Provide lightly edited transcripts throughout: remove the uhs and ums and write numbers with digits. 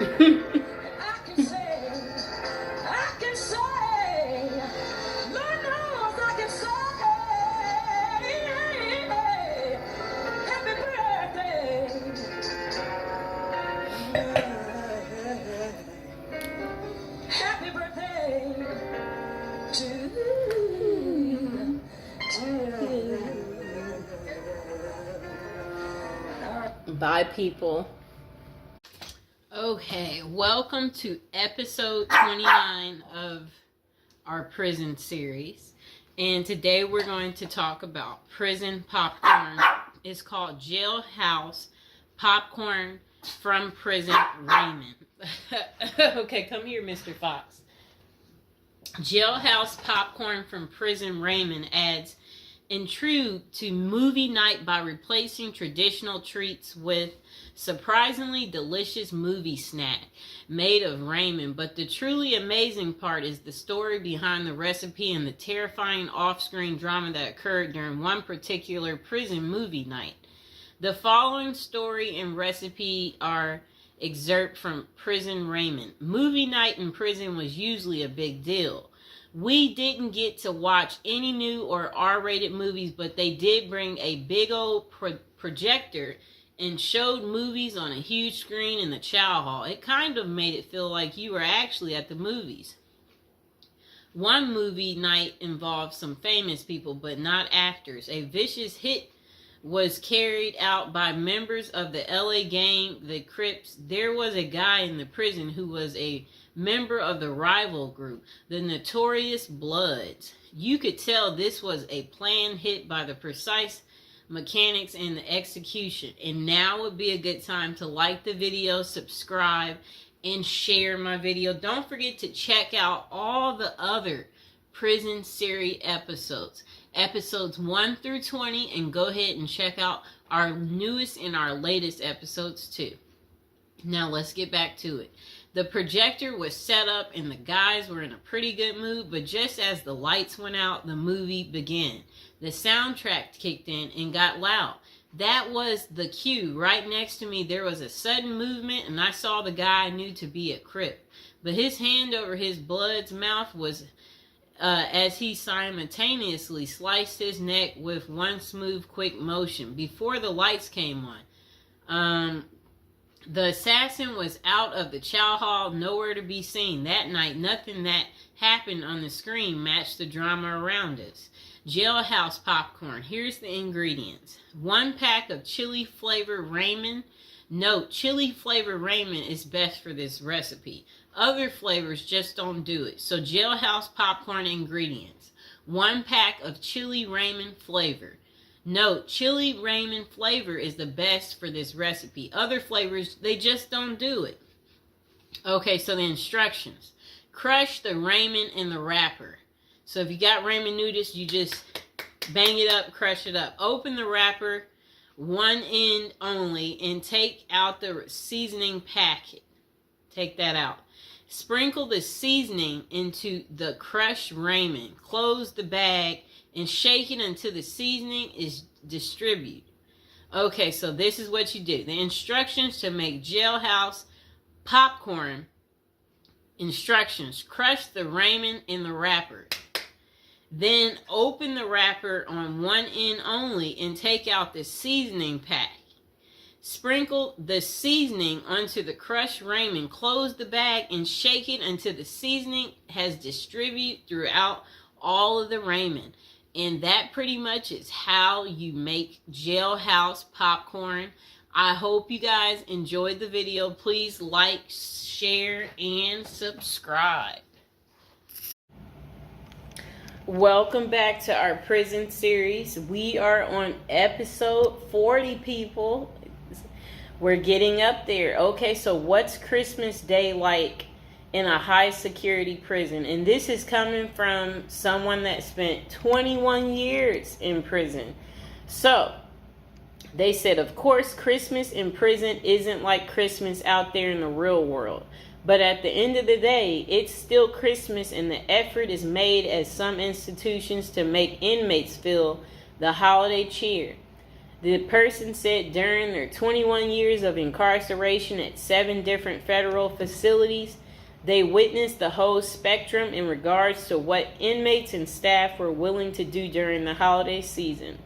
I can say, Lord knows I can say, happy birthday. Happy birthday to Bye, people. Okay, welcome to episode 29 of our prison series. And today we're going to talk about prison popcorn. It's called Jailhouse Popcorn from Prison Raymond. Okay, come here, Mr. Fox. Jailhouse Popcorn from Prison Raymond adds intrigue to movie night by replacing traditional treats with surprisingly delicious movie snack made of ramen. But the truly amazing part is the story behind the recipe and the terrifying off-screen drama that occurred during one particular prison movie night. The following story and recipe are excerpt from Prison Raymond. Movie night in prison was usually a big deal. We didn't get to watch any new or R-rated movies, but they did bring a big old projector and showed movies on a huge screen in the chow hall. It kind of made it feel like you were actually at the movies. One movie night involved some famous people, but not actors. A vicious hit was carried out by members of the LA gang, the Crips. There was a guy in the prison who was a member of the rival group, the Notorious Bloods. You could tell this was a planned hit by the precise mechanics and the execution. And now would be a good time to like the video, subscribe, and share my video. Don't forget to check out all the other prison series episodes. Episodes 1 through 20, and go ahead and check out our newest and our latest episodes too. Now let's get back to it. The projector was set up and the guys were in a pretty good mood, but just as the lights went out, the movie began. The soundtrack kicked in and got loud. That was the cue. Right next to me, there was a sudden movement, and I saw the guy I knew to be a Crip. But his hand over his blood's mouth was as he simultaneously sliced his neck with one smooth, quick motion. Before the lights came on, the assassin was out of the chow hall, nowhere to be seen. That night, nothing that happened on the screen matched the drama around us. Jailhouse popcorn. Here's the ingredients. 1 pack of chili flavored ramen. Note, chili flavored ramen is best for this recipe. Other flavors just don't do it. So Jailhouse popcorn ingredients. 1 pack of chili ramen flavor. Note, chili ramen flavor is the best for this recipe. Other flavors, they just don't do it. Okay, so the instructions. Crush the ramen in the wrapper. So if you got ramen noodles, you just bang it up, crush it up. Open the wrapper, one end only, and take out the seasoning packet. Take that out. Sprinkle the seasoning into the crushed ramen. Close the bag and shake it until the seasoning is distributed. Okay, so this is what you do. The instructions to make Jailhouse popcorn. Instructions. Crush the ramen in the wrapper. Then open the wrapper on one end only and take out the seasoning pack. Sprinkle the seasoning onto the crushed ramen. Close the bag and shake it until the seasoning has distributed throughout all of the ramen. And that pretty much is how you make Jailhouse popcorn. I hope you guys enjoyed the video. Please like, share, and subscribe. Welcome back to our prison series. We are on episode 40, people. We're getting up there. Okay, so what's Christmas Day like in a high security prison? And this is coming from someone that spent 21 years in prison. So they said, of course, Christmas in prison isn't like Christmas out there in the real world. But at the end of the day, it's still Christmas, and the effort is made at some institutions to make inmates feel the holiday cheer. The person said during their 21 years of incarceration at 7 different federal facilities, they witnessed the whole spectrum in regards to what inmates and staff were willing to do during the holiday season.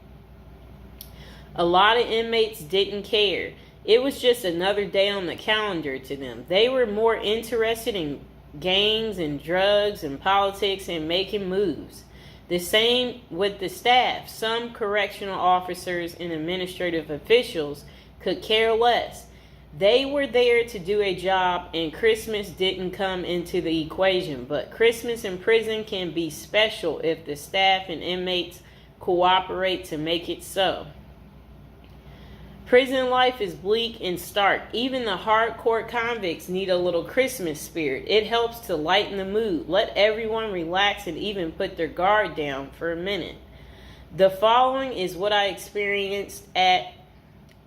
A lot of inmates didn't care. It was just another day on the calendar to them. They were more interested in gangs and drugs and politics and making moves. The same with the staff. Some correctional officers and administrative officials could care less. They were there to do a job, and Christmas didn't come into the equation. But Christmas in prison can be special if the staff and inmates cooperate to make it so. Prison life is bleak and stark. Even the hardcore convicts need a little Christmas spirit. It helps to lighten the mood, let everyone relax, and even put their guard down for a minute. The following is what I experienced at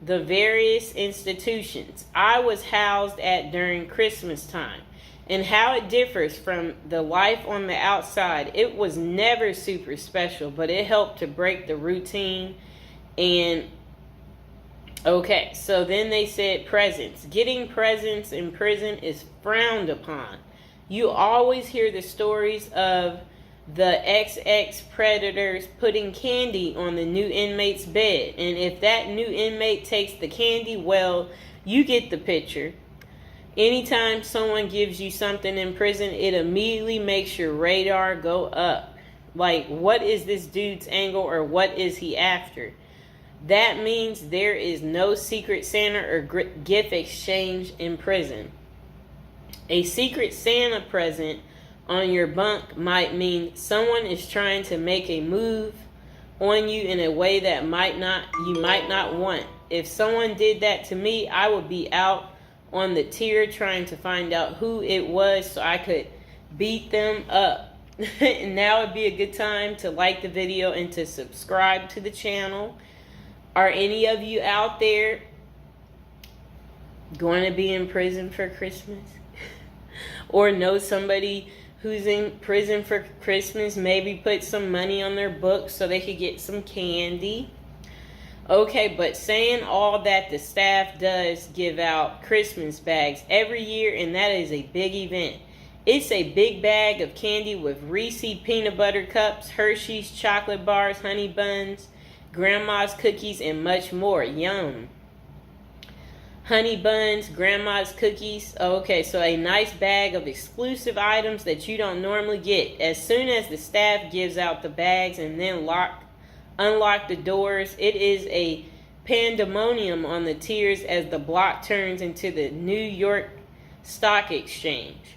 the various institutions I was housed at during Christmas time, and how it differs from the life on the outside. It was never super special, but it helped to break the routine. And okay, so then they said presents. Getting presents in prison is frowned upon. You always hear the stories of the XX predators putting candy on the new inmate's bed. And if that new inmate takes the candy, well, you get the picture. Anytime someone gives you something in prison, it immediately makes your radar go up. Like, what is this dude's angle, or what is he after? That means there is no secret Santa or gift exchange in prison. A secret Santa present on your bunk might mean someone is trying to make a move on you in a way that you might not want. If someone did that to me, I would be out on the tier trying to find out who it was so I could beat them up. And now would be a good time to like the video and to subscribe to the channel. Are any of you out there going to be in prison for Christmas? Or know somebody who's in prison for Christmas? Maybe put some money on their books so they could get some candy. Okay, but saying all that, the staff does give out Christmas bags every year, and that is a big event. It's a big bag of candy with Reese's peanut butter cups, Hershey's chocolate bars, honey buns, grandma's cookies, and much more. Yum. Honey buns, grandma's cookies. Okay, so a nice bag of exclusive items that you don't normally get. As soon as the staff gives out the bags and then unlock the doors, it is a pandemonium on the tiers as the block turns into the New York Stock Exchange.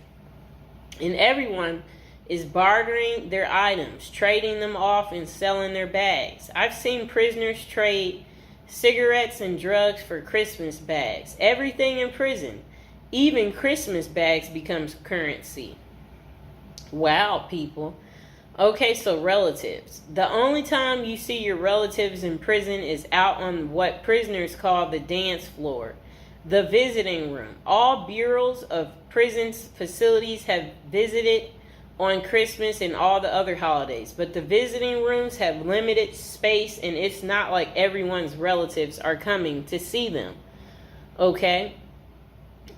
And everyone is bartering their items, trading them off and selling their bags. I've seen prisoners trade cigarettes and drugs for Christmas bags. Everything in prison, even Christmas bags, becomes currency. Wow, people. Okay, so relatives. The only time you see your relatives in prison is out on what prisoners call the dance floor, the visiting room. All bureaus of prison facilities have visited on Christmas and all the other holidays, but the visiting rooms have limited space, and it's not like everyone's relatives are coming to see them. Okay?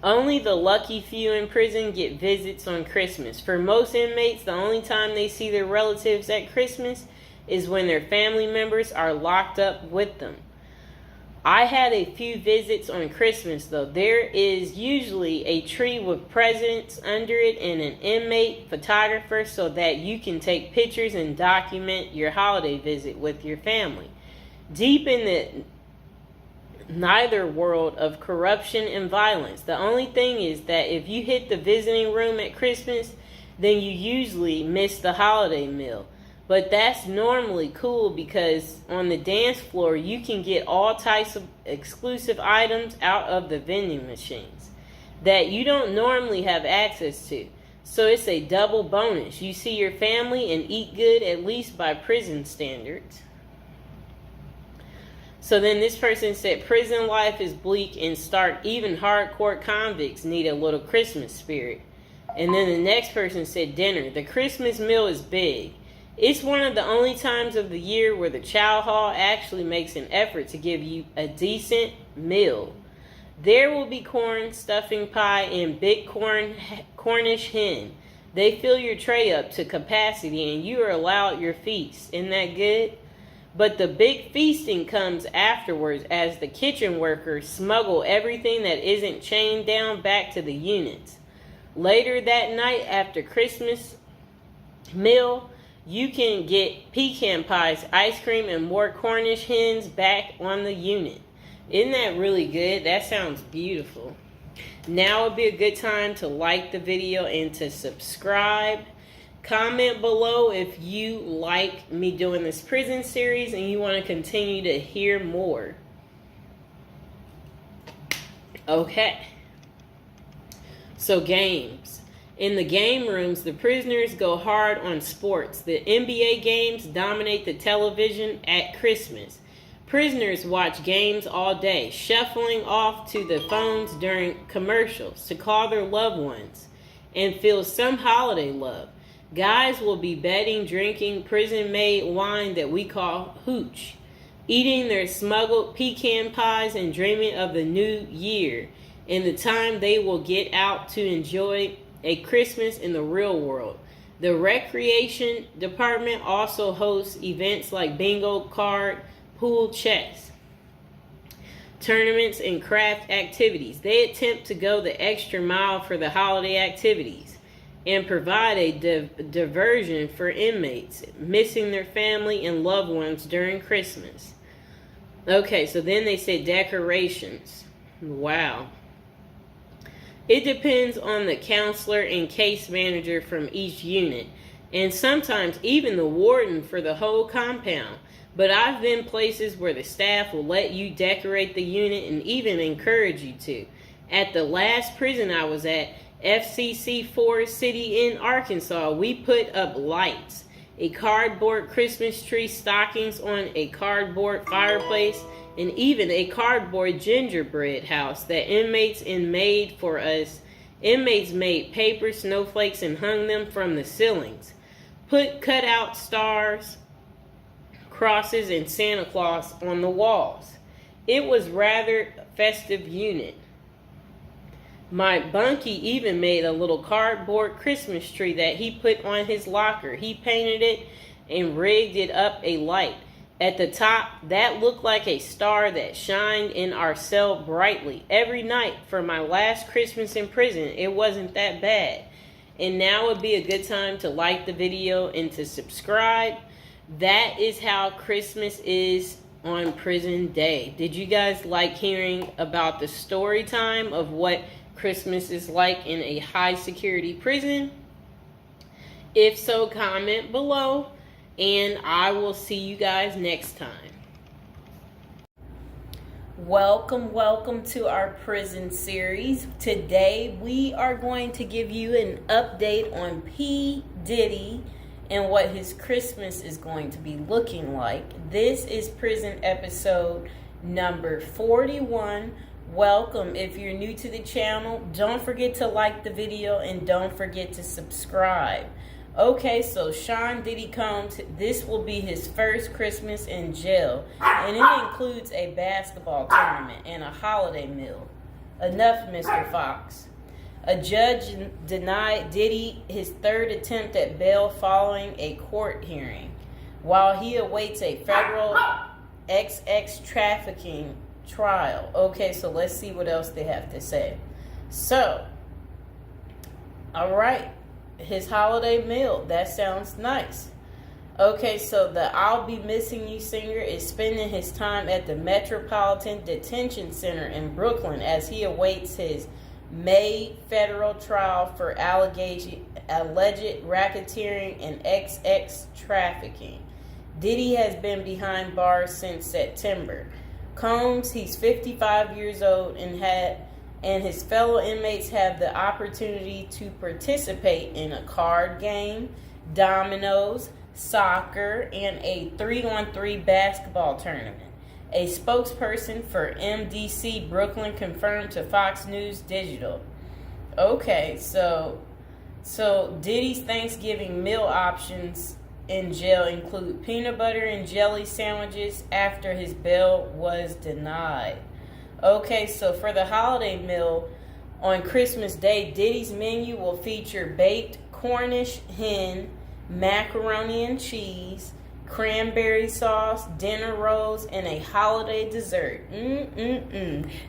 Only the lucky few in prison get visits on Christmas. For most inmates, the only time they see their relatives at Christmas is when their family members are locked up with them. I had a few visits on Christmas, though. There is usually a tree with presents under it and an inmate photographer so that you can take pictures and document your holiday visit with your family. Deep in the neither world of corruption and violence, the only thing is that if you hit the visiting room at Christmas, then you usually miss the holiday meal. But that's normally cool because on the dance floor, you can get all types of exclusive items out of the vending machines that you don't normally have access to. So it's a double bonus. You see your family and eat good, at least by prison standards. So then this person said, prison life is bleak and stark. Even hardcore convicts need a little Christmas spirit. And then the next person said, dinner. The Christmas meal is big. It's one of the only times of the year where the chow hall actually makes an effort to give you a decent meal. There will be corn, stuffing pie, and big Cornish hen. They fill your tray up to capacity and you are allowed your feast. Isn't that good? But the big feasting comes afterwards as the kitchen workers smuggle everything that isn't chained down back to the units. Later that night after Christmas meal, you can get pecan pies, ice cream, and more Cornish hens back on the unit. Isn't that really good? That sounds beautiful. Now would be a good time to like the video and to subscribe. Comment below if you like me doing this prison series and you want to continue to hear more. Okay. So games. In the game rooms, the prisoners go hard on sports. The NBA games dominate the television at Christmas. Prisoners watch games all day, shuffling off to the phones during commercials to call their loved ones and feel some holiday love. Guys will be betting, drinking prison-made wine that we call hooch, eating their smuggled pecan pies and dreaming of the new year and the time they will get out to enjoy a Christmas in the real world. The recreation department also hosts events like bingo card, pool, chess, tournaments, and craft activities. They attempt to go the extra mile for the holiday activities and provide a diversion for inmates missing their family and loved ones during Christmas. Okay, so then they say decorations. Wow. It depends on the counselor and case manager from each unit, and sometimes even the warden for the whole compound. But I've been places where the staff will let you decorate the unit and even encourage you to. At the last prison I was at, FCC Forest City in Arkansas, we put up lights, a cardboard Christmas tree, stockings on a cardboard fireplace, and even a cardboard gingerbread house that inmates made for us. Inmates made paper snowflakes and hung them from the ceilings. Put cutout stars, crosses, and Santa Claus on the walls. It was rather festive unit. My bunkie even made a little cardboard Christmas tree that he put on his locker. He painted it and rigged it up a light. At the top, that looked like a star that shined in our cell brightly. Every night for my last Christmas in prison, it wasn't that bad. And now would be a good time to like the video and to subscribe. That is how Christmas is on prison day. Did you guys like hearing about the story time of what Christmas is like in a high security prison? If so, comment below, and I will see you guys next time. Welcome to our prison series. Today we are going to give you an update on P. Diddy and what his Christmas is going to be looking like. This is prison episode number 41. Welcome. If you're new to the channel, don't forget to like the video and don't forget to subscribe. Okay, so Sean Diddy Combs, this will be his first Christmas in jail, and it includes a basketball tournament and a holiday meal. Enough, Mr. Fox. A judge denied Diddy his third attempt at bail following a court hearing, while he awaits a federal XX trafficking trial. Okay, so let's see what else they have to say. So, all right, his holiday meal, that sounds nice. Okay, so the I'll Be Missing You singer is spending his time at the Metropolitan Detention Center in Brooklyn as he awaits his May federal trial for alleged racketeering and XX trafficking. Diddy has been behind bars since September. Combs, he's 55 years old and his fellow inmates have the opportunity to participate in a card game, dominoes, soccer, and a 3-on-3 basketball tournament. A spokesperson for MDC Brooklyn confirmed to Fox News Digital. Okay, so Diddy's Thanksgiving meal options in jail include peanut butter and jelly sandwiches after his bail was denied. Okay, so for the holiday meal on Christmas Day, Diddy's menu will feature baked Cornish hen, macaroni and cheese, cranberry sauce, dinner rolls, and a holiday dessert.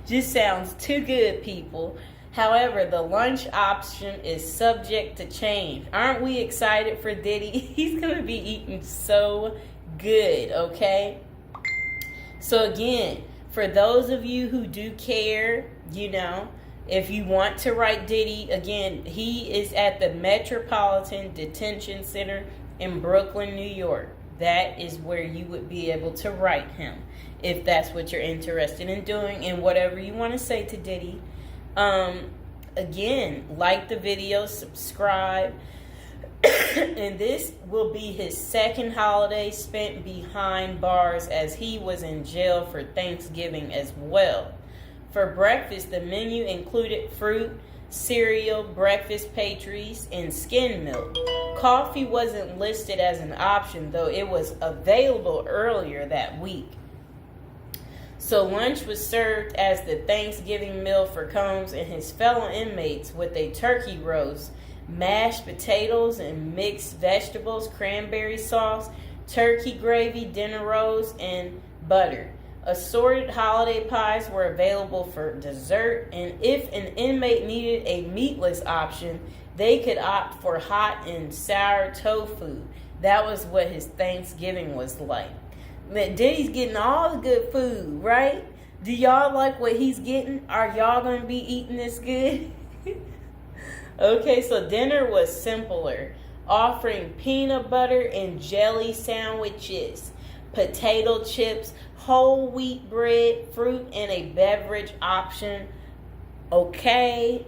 Just sounds too good, people. However, the lunch option is subject to change. Aren't we excited for Diddy? He's going to be eating so good, okay? So again, for those of you who do care, if you want to write Diddy, again, he is at the Metropolitan Detention Center in Brooklyn, New York. That is where you would be able to write him if that's what you're interested in doing, and whatever you want to say to Diddy. Again, like the video, subscribe. And this will be his second holiday spent behind bars, as he was in jail for Thanksgiving as well. For breakfast, the menu included fruit, cereal, breakfast pastries, and skim milk. Coffee wasn't listed as an option, though it was available earlier that week. So lunch was served as the Thanksgiving meal for Combs and his fellow inmates, with a turkey roast, mashed potatoes and mixed vegetables, cranberry sauce, turkey gravy, dinner rolls, and butter. Assorted holiday pies were available for dessert, and if an inmate needed a meatless option, they could opt for hot and sour tofu. That was what his Thanksgiving was like. Diddy's getting all the good food, right? Do y'all like what he's getting? Are y'all going to be eating this good? Okay, so dinner was simpler, offering peanut butter and jelly sandwiches, potato chips, whole wheat bread, fruit, and a beverage option. Okay.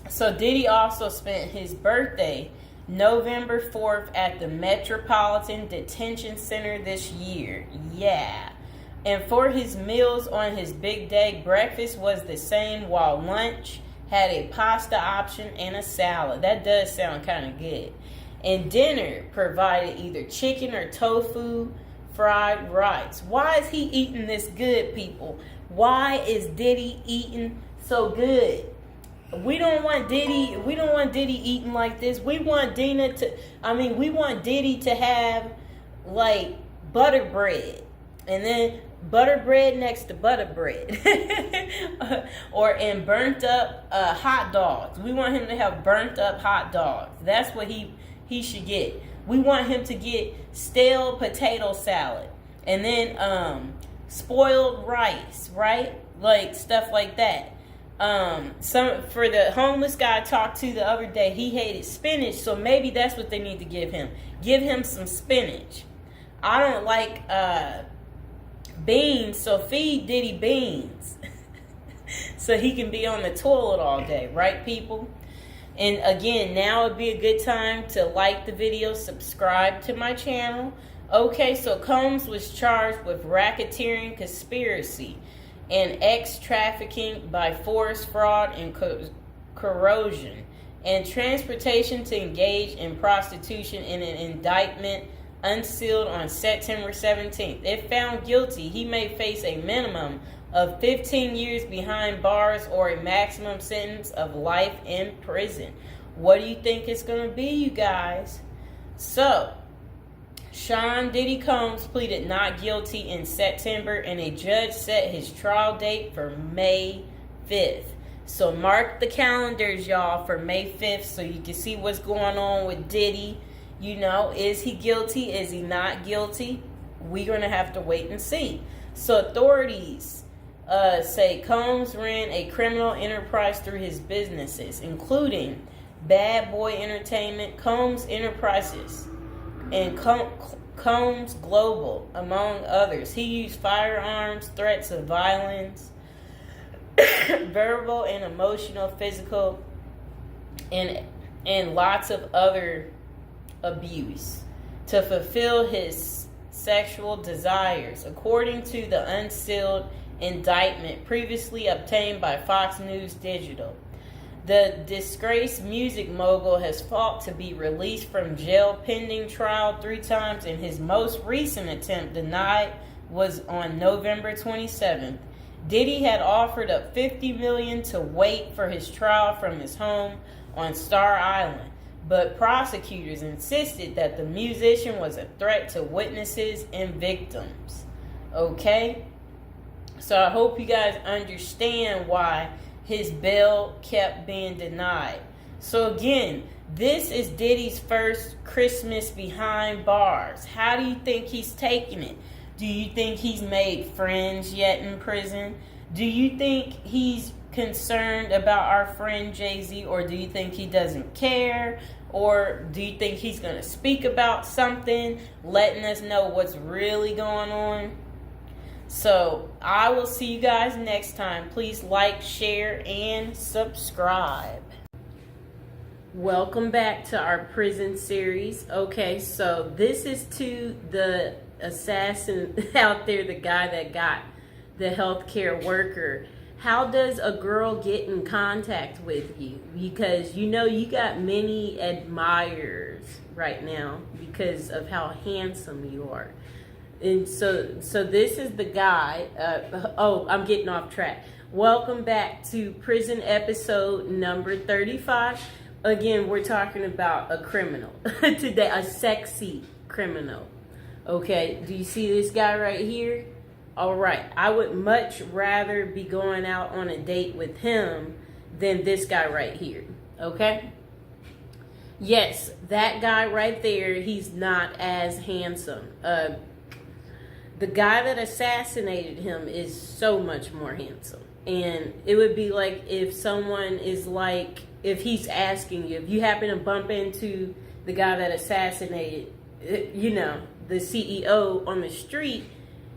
So Diddy also spent his birthday November 4th at the Metropolitan Detention Center this year. Yeah. And for his meals on his big day, breakfast was the same, while lunch had a pasta option and a salad. That does sound kind of good. And dinner provided either chicken or tofu, fried rice. Why is he eating this good, people? Why is Diddy eating so good? We don't want Diddy eating like this. We want Diddy to have like butter bread, and then butter bread next to butter bread. and burnt up hot dogs. We want him to have burnt up hot dogs. That's what he should get. We want him to get stale potato salad, and then spoiled rice, right? Like stuff like that. For the homeless guy I talked to the other day, he hated spinach, so maybe that's what they need to give him. Give him some spinach. I don't like beans, so feed Diddy beans. So he can be on the toilet all day, right, people? And again, now would be a good time to like the video, subscribe to my channel. Okay, so Combs was charged with racketeering, conspiracy, and trafficking by force, fraud, and corrosion, and transportation to engage in prostitution in an indictment unsealed on September 17th. If found guilty, he may face a minimum of 15 years behind bars or a maximum sentence of life in prison. What do you think it's going to be, you guys? So, Sean Diddy Combs pleaded not guilty in September, and a judge set his trial date for May 5th. So mark the calendars, y'all, for May 5th so you can see what's going on with Diddy. Is he guilty? Is he not guilty? We're going to have to wait and see. So authorities say Combs ran a criminal enterprise through his businesses, including Bad Boy Entertainment, Combs Enterprises, and Combs Global, among others. He used firearms, threats of violence, verbal and emotional, physical, and lots of other abuse to fulfill his sexual desires, according to the unsealed indictment previously obtained by Fox News Digital. The disgraced music mogul has fought to be released from jail pending trial 3 times, and his most recent attempt denied was on November 27th. Diddy had offered up $50 million to wait for his trial from his home on Star Island, but prosecutors insisted that the musician was a threat to witnesses and victims. Okay? So I hope you guys understand why his bail kept being denied. So again, this is Diddy's first Christmas behind bars. How do you think he's taking it? Do you think he's made friends yet in prison? Do you think he's concerned about our friend Jay-Z, or do you think he doesn't care? Or do you think he's going to speak about something, letting us know what's really going on? So I will see you guys next time. Please like, share, and subscribe. Welcome back to our prison series. Okay, so this is to the assassin out there, the guy that got the healthcare worker. How does a girl get in contact with you? Because you know you got many admirers right now because of how handsome you are. And so this is the guy. I'm getting off track. Welcome back to prison episode number 35. Again, we're talking about a criminal today, a sexy criminal. Okay, do you see this guy right here? All right, I would much rather be going out on a date with him than this guy right here. Okay? Yes, that guy right there, he's not as handsome. The guy that assassinated him is so much more handsome. And it would be like if someone is like, if he's asking you, if you happen to bump into the guy that assassinated, you know, the CEO on the street,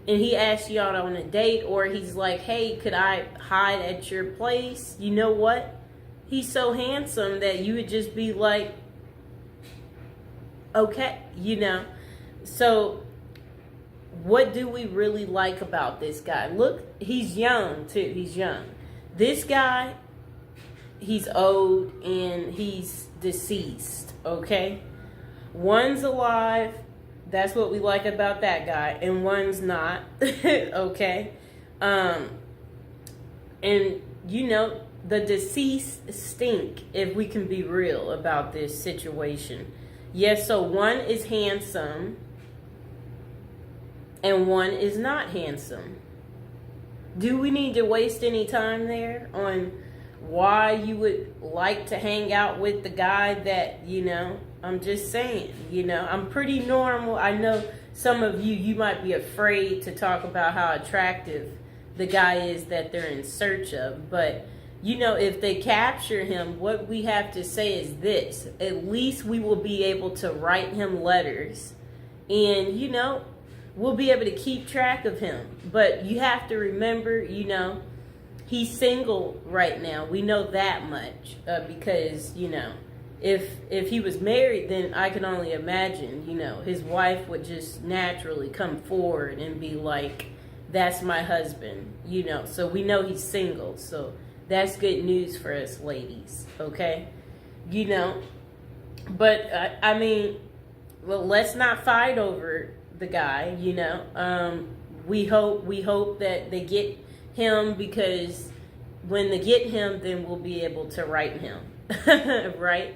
and he asks you out on a date, or he's like, hey, could I hide at your place? You know what? He's so handsome that you would just be like, okay, you know. So what do we really like about this guy? Look, he's young too. He's young. This guy, he's old and he's deceased, okay? One's alive. That's what we like about that guy. And one's not, okay? And, you know, the deceased stink, if we can be real about this situation. Yes, so one is handsome and one is not handsome. Do we need to waste any time there on why you would like to hang out with the guy that, you know, I'm just saying, you know, I'm pretty normal. I know some of you might be afraid to talk about how attractive the guy is that they're in search of. But, you know, if they capture him, what we have to say is this. At least we will be able to write him letters and, you know, we'll be able to keep track of him. But you have to remember, you know, he's single right now. We know that much because, you know, if he was married, then I can only imagine, you know, his wife would just naturally come forward and be like, that's my husband, you know. So we know he's single. So that's good news for us ladies, okay? You know, but I mean, well, let's not fight over the guy, you know. We hope that they get him, because when they get him, then we'll be able to write him, right?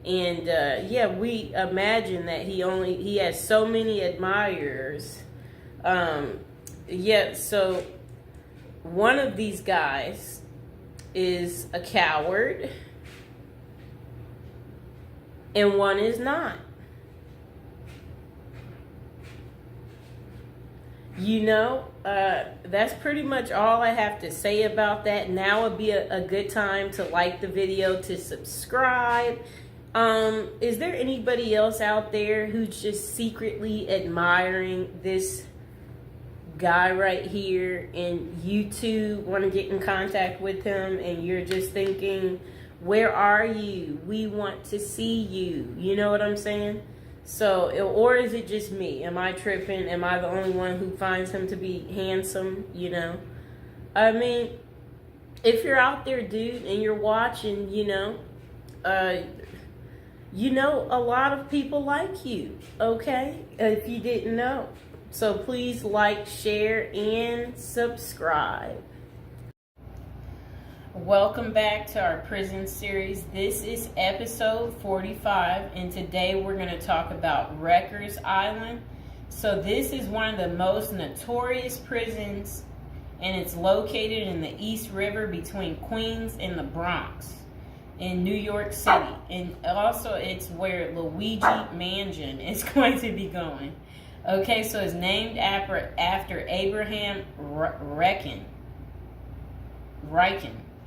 And yeah, we imagine that he has so many admirers. Yeah, so one of these guys is a coward and one is not. You know, that's pretty much all I have to say about that. Now would be a good time to like the video, to subscribe. Is there anybody else out there who's just secretly admiring this guy right here, and you too want to get in contact with him, and you're just thinking, where are you? We want to see you. You know what I'm saying? So, or is it just me? Am I tripping? Am I the only one who finds him to be handsome? You know, I mean, if you're out there, dude, and you're watching, a lot of people like you, okay? If you didn't know. So please like, share, and subscribe. Welcome back to our prison series. This is episode 45, and today we're going to talk about Rikers Island. So this is one of the most notorious prisons, and it's located in the East River between Queens and the Bronx in New York City. And also it's where Luigi Mansion is going to be going. Okay, so it's named after Abraham Riken,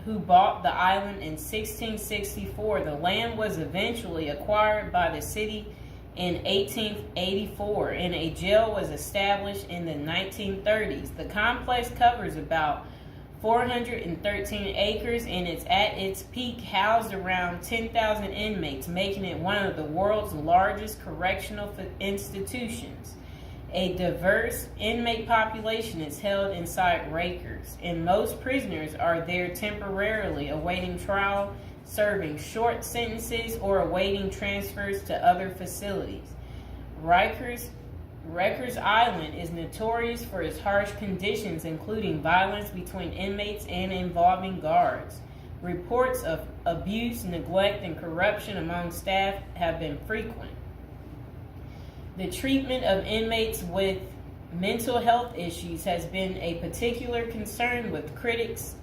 who bought the island in 1664. The land was eventually acquired by the city in 1884, and a jail was established in the 1930s. The complex covers about 413 acres, and it's at its peak housed around 10,000 inmates, making it one of the world's largest correctional institutions. A diverse inmate population is held inside Rikers, and most prisoners are there temporarily awaiting trial, serving short sentences, or awaiting transfers to other facilities. Rikers Island is notorious for its harsh conditions, including violence between inmates and involving guards. Reports of abuse, neglect, and corruption among staff have been frequent. The treatment of inmates with mental health issues has been a particular concern, with critics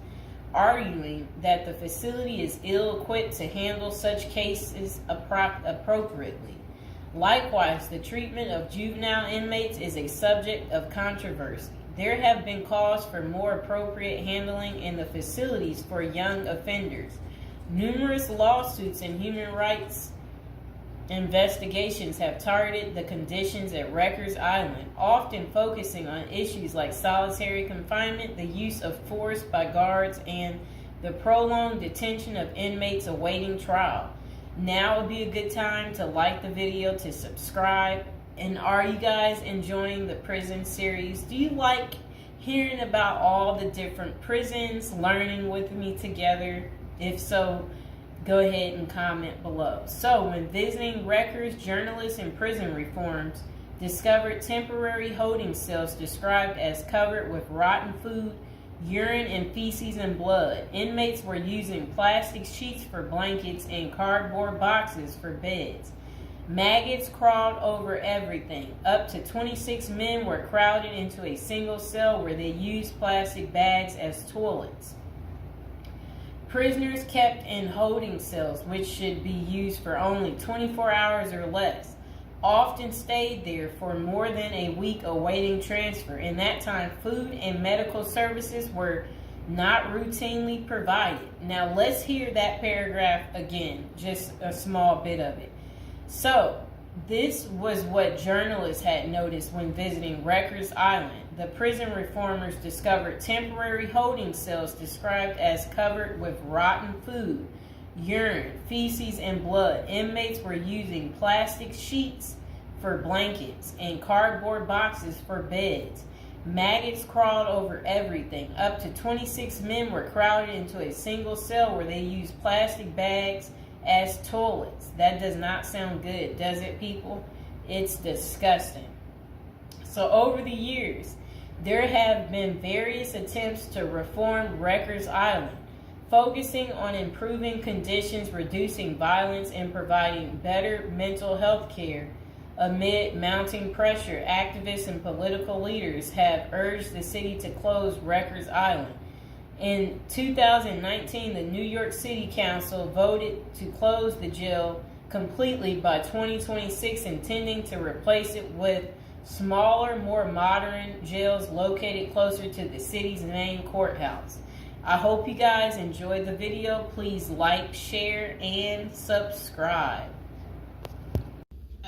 arguing that the facility is ill-equipped to handle such cases appropriately. Likewise, the treatment of juvenile inmates is a subject of controversy. There have been calls for more appropriate handling in the facilities for young offenders. Numerous lawsuits and human rights investigations have targeted the conditions at Rikers Island, often focusing on issues like solitary confinement, the use of force by guards, and the prolonged detention of inmates awaiting trial. Now would be a good time to like the video, to subscribe. And are you guys enjoying the prison series? Do you like hearing about all the different prisons, learning with me together? If so, go ahead and comment below. So, when visiting Rikers, journalists and prison reforms discovered temporary holding cells described as covered with rotten food, urine, and feces and blood. Inmates were using plastic sheets for blankets and cardboard boxes for beds. Maggots crawled over everything. Up to 26 men were crowded into a single cell where they used plastic bags as toilets. Prisoners kept in holding cells, which should be used for only 24 hours or less, often stayed there for more than a week awaiting transfer. In that time, food and medical services were not routinely provided. Now let's hear that paragraph again, just a small bit of it. So, this was what journalists had noticed when visiting Rikers Island. The prison reformers discovered temporary holding cells described as covered with rotten food, urine, feces, and blood. Inmates were using plastic sheets for blankets and cardboard boxes for beds. Maggots crawled over everything. Up to 26 men were crowded into a single cell where they used plastic bags as toilets. That does not sound good, does it, people? It's disgusting. So over the years, there have been various attempts to reform Rikers Island, focusing on improving conditions, reducing violence, and providing better mental health care. Amid mounting pressure, activists and political leaders have urged the city to close Rikers Island. In 2019, the New York City Council voted to close the jail completely by 2026, intending to replace it with smaller, more modern jails located closer to the city's main courthouse. I hope you guys enjoyed the video. Please like, share, and subscribe.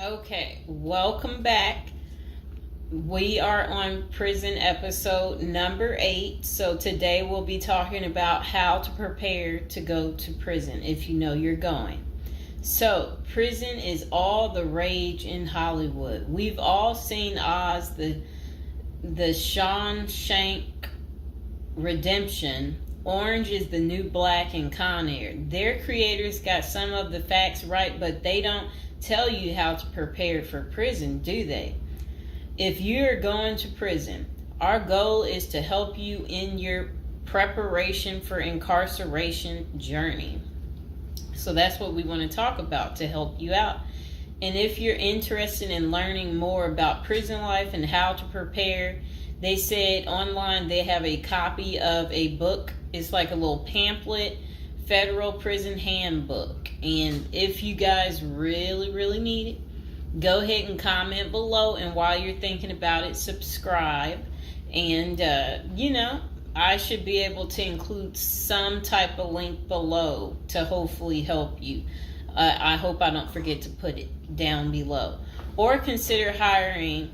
Okay, welcome back. We are on prison episode number 8. So today we'll be talking about how to prepare to go to prison if you know you're going. So prison is all the rage in Hollywood. We've all seen Oz, the Shawshank Redemption, Orange is the New Black and Con Air. Their creators got some of the facts right, but they don't tell you how to prepare for prison, do they? If you're going to prison, our goal is to help you in your preparation for incarceration journey. So that's what we want to talk about to help you out. And if you're interested in learning more about prison life and how to prepare, they said online they have a copy of a book. It's like a little pamphlet, Federal Prison Handbook. And if you guys really need it, go ahead and comment below. And while you're thinking about it, subscribe. And, I should be able to include some type of link below to hopefully help you. I hope I don't forget to put it down below. Or consider hiring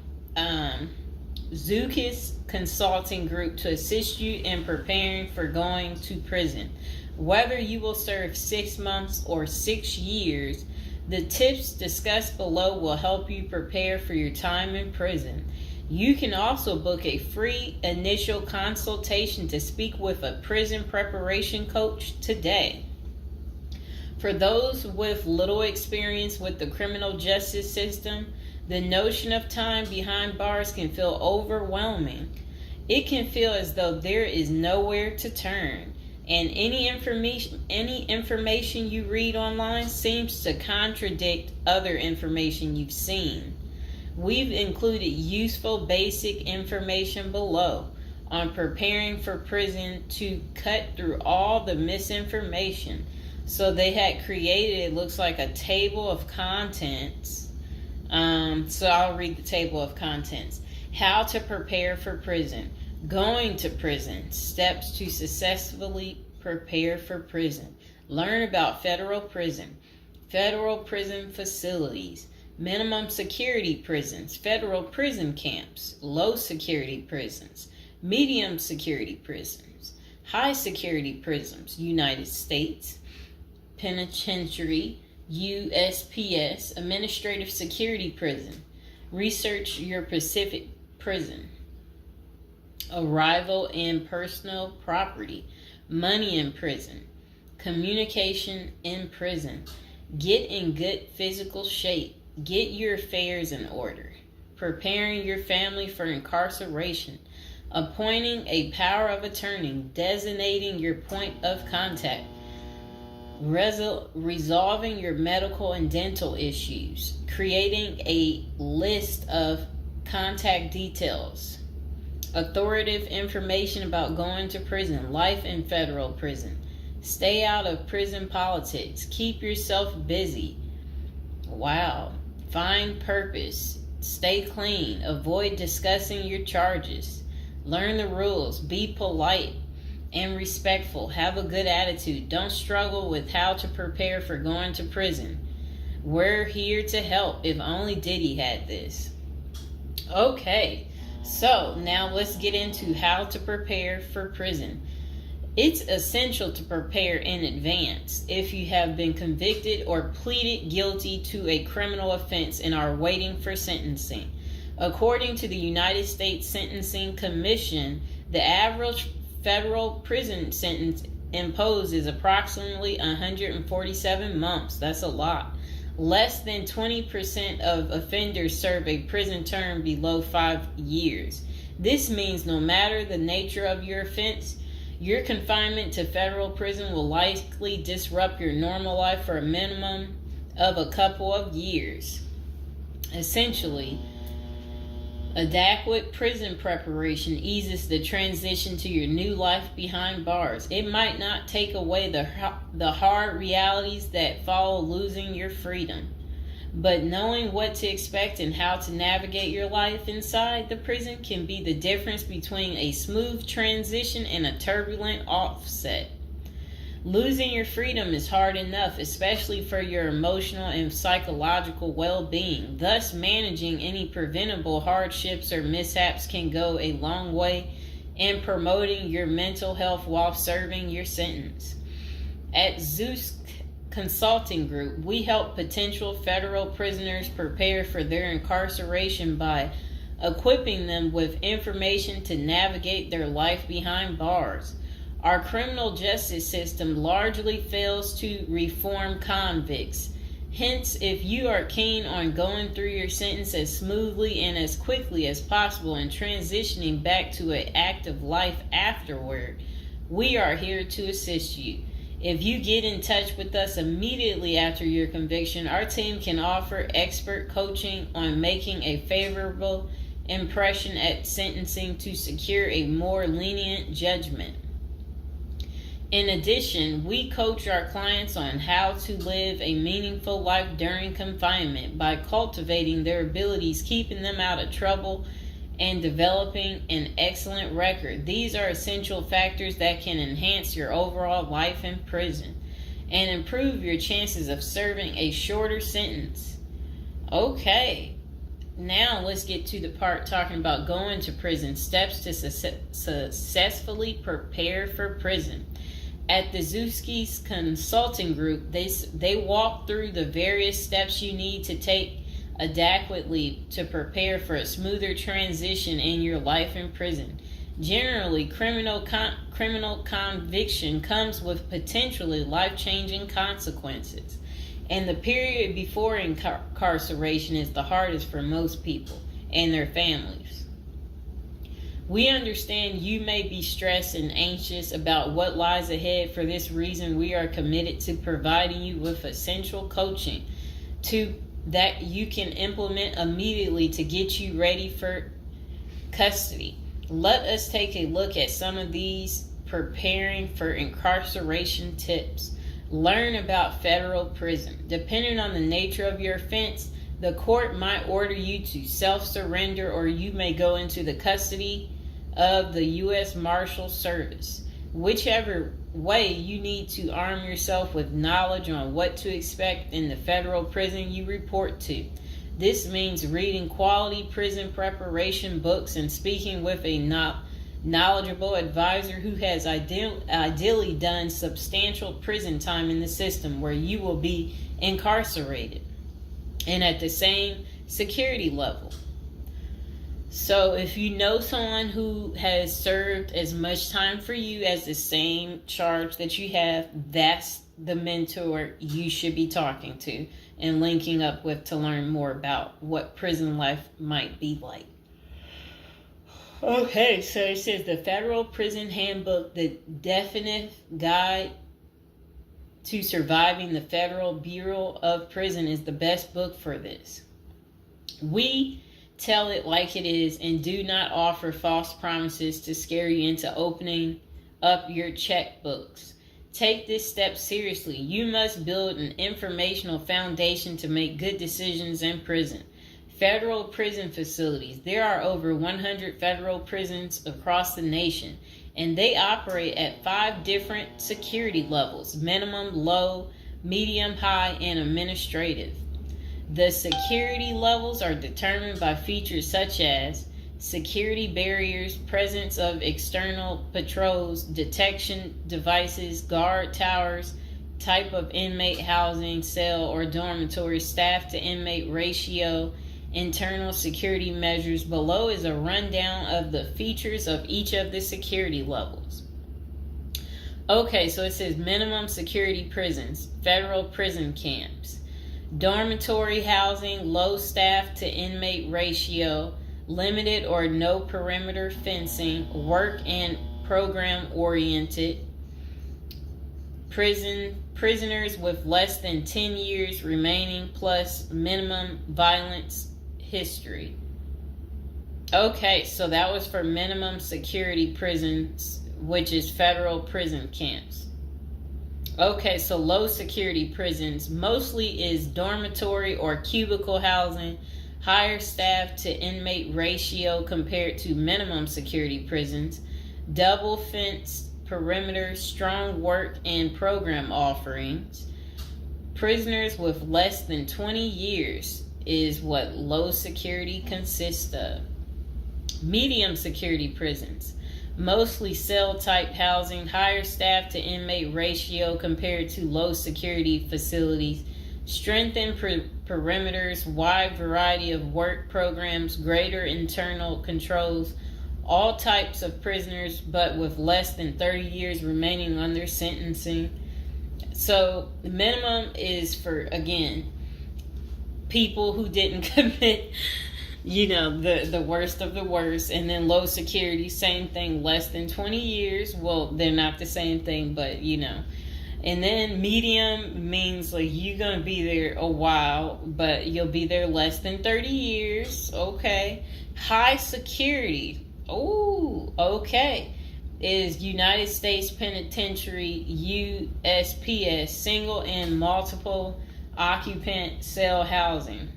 Zukis Consulting Group to assist you in preparing for going to prison. Whether you will serve 6 months or 6 years, the tips discussed below will help you prepare for your time in prison. You can also book a free initial consultation to speak with a prison preparation coach today. For those with little experience with the criminal justice system, the notion of time behind bars can feel overwhelming. It can feel as though there is nowhere to turn, and any information you read online seems to contradict other information you've seen. We've included useful basic information below on preparing for prison to cut through all the misinformation. So they had created, it looks like a table of contents. So I'll read the table of contents. How to prepare for prison. Going to prison. Steps to successfully prepare for prison. Learn about federal prison. Federal prison facilities. Minimum security prisons, federal prison camps, low security prisons, medium security prisons, high security prisons, United States Penitentiary, USPS, administrative security prison, research your Pacific prison, arrival and personal property, money in prison, communication in prison, get in good physical shape. Get your affairs in order. Preparing your family for incarceration. Appointing a power of attorney. Designating your point of contact. Resolving your medical and dental issues. Creating a list of contact details. Authoritative information about going to prison. Life in federal prison. Stay out of prison politics. Keep yourself busy. Wow. Find purpose. Stay clean. Avoid discussing your charges. Learn the rules. Be polite and respectful. Have a good attitude. Don't struggle with how to prepare for going to prison. We're here to help. If only Diddy had this. Okay, so now let's get into how to prepare for prison. It's essential to prepare in advance if you have been convicted or pleaded guilty to a criminal offense and are waiting for sentencing. According to the United States Sentencing Commission, the average federal prison sentence imposed is approximately 147 months. That's a lot. Less than 20% of offenders serve a prison term below 5 years. This means no matter the nature of your offense, your confinement to federal prison will likely disrupt your normal life for a minimum of a couple of years. Essentially, adequate prison preparation eases the transition to your new life behind bars. It might not take away the hard realities that follow losing your freedom, but knowing what to expect and how to navigate your life inside the prison can be the difference between a smooth transition and a turbulent offset. Losing your freedom is hard enough, especially for your emotional and psychological well-being. Thus, managing any preventable hardships or mishaps can go a long way in promoting your mental health while serving your sentence. At Zeus Consulting Group, we help potential federal prisoners prepare for their incarceration by equipping them with information to navigate their life behind bars. Our criminal justice system largely fails to reform convicts. Hence, if you are keen on going through your sentence as smoothly and as quickly as possible and transitioning back to an active life afterward, we are here to assist you. If you get in touch with us immediately after your conviction, our team can offer expert coaching on making a favorable impression at sentencing to secure a more lenient judgment. In addition, we coach our clients on how to live a meaningful life during confinement by cultivating their abilities, keeping them out of trouble, and developing an excellent record. These are essential factors that can enhance your overall life in prison and improve your chances of serving a shorter sentence. Okay, now let's get to the part talking about going to prison, steps to successfully prepare for prison. At the Zuski's Consulting Group, they walk through the various steps you need to take adequately to prepare for a smoother transition in your life in prison. Generally, criminal conviction comes with potentially life-changing consequences, and the period before incarceration is the hardest for most people and their families. We understand you may be stressed and anxious about what lies ahead. For this reason, we are committed to providing you with essential coaching that you can implement immediately to get you ready for custody. Let us take a look at some of these preparing for incarceration tips. Learn about federal prison. Depending on the nature of your offense, the court might order you to self-surrender, or you may go into the custody of the U.S. Marshal Service. Whichever way, you need to arm yourself with knowledge on what to expect in the federal prison you report to. This means reading quality prison preparation books and speaking with a knowledgeable advisor who has ideally done substantial prison time in the system where you will be incarcerated and at the same security level. So if you know someone who has served as much time for you as the same charge that you have, that's the mentor you should be talking to and linking up with to learn more about what prison life might be like. Okay, so it says the Federal Prison Handbook, the definitive guide to surviving the Federal Bureau of Prison, is the best book for this. We tell it like it is and do not offer false promises to scare you into opening up your checkbooks. Take this step seriously. You must build an informational foundation to make good decisions in prison. Federal prison facilities. There are over 100 federal prisons across the nation, and they operate at 5 different security levels: minimum, low, medium, high, and administrative. The security levels are determined by features such as security barriers, presence of external patrols, detection devices, guard towers, type of inmate housing, cell or dormitory, staff to inmate ratio, internal security measures. Below is a rundown of the features of each of the security levels. Okay, so it says minimum security prisons, federal prison camps. Dormitory housing, low staff to inmate ratio, limited or no perimeter fencing, work and program oriented. Prisoners with less than 10 years remaining plus minimum violence history. Okay, so that was for minimum security prisons, which is federal prison camps. Okay, so low security prisons mostly is dormitory or cubicle housing, higher staff to inmate ratio compared to minimum security prisons, double fenced perimeter, strong work and program offerings. Prisoners with less than 20 years is what low security consists of. Medium security prisons, mostly cell type housing, higher staff to inmate ratio compared to low security facilities, strengthened perimeters, wide variety of work programs, greater internal controls, All types of prisoners, but with less than 30 years remaining under sentencing. So the minimum is for, again, people who didn't commit, the worst of the worst. And then low security, same thing, less than 20 years. Well, they're not the same thing, but And then medium means like you're going to be there a while, but you'll be there less than 30 years. Okay. High security. Oh, okay. Is United States Penitentiary, USPS, single and multiple occupant cell housing.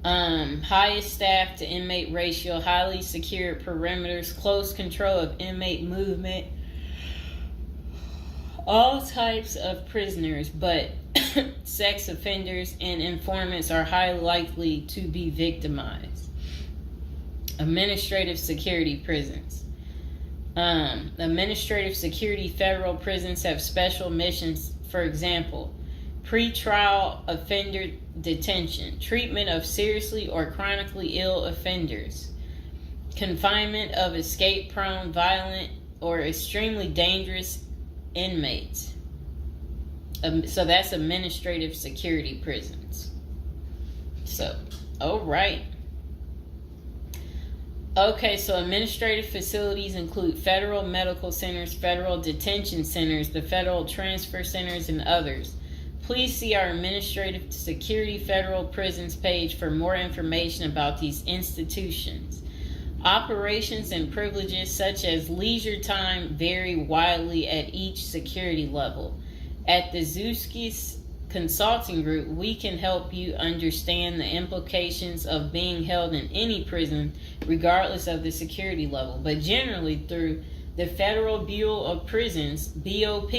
Highest staff to inmate ratio, highly secure perimeters, close control of inmate movement. All types of prisoners, but sex offenders and informants are highly likely to be victimized. Administrative security prisons. Administrative security federal prisons have special missions. For example, pretrial offender detention, treatment of seriously or chronically ill offenders, confinement of escape-prone, violent, or extremely dangerous inmates. So that's administrative security prisons. So, all right. Okay, so administrative facilities include federal medical centers, federal detention centers, the federal transfer centers, and others. Please see our Administrative Security Federal Prisons page for more information about these institutions. Operations and privileges such as leisure time vary widely at each security level. At the Zuskis Consulting Group, we can help you understand the implications of being held in any prison, regardless of the security level. But generally, through the Federal Bureau of Prisons, BOP,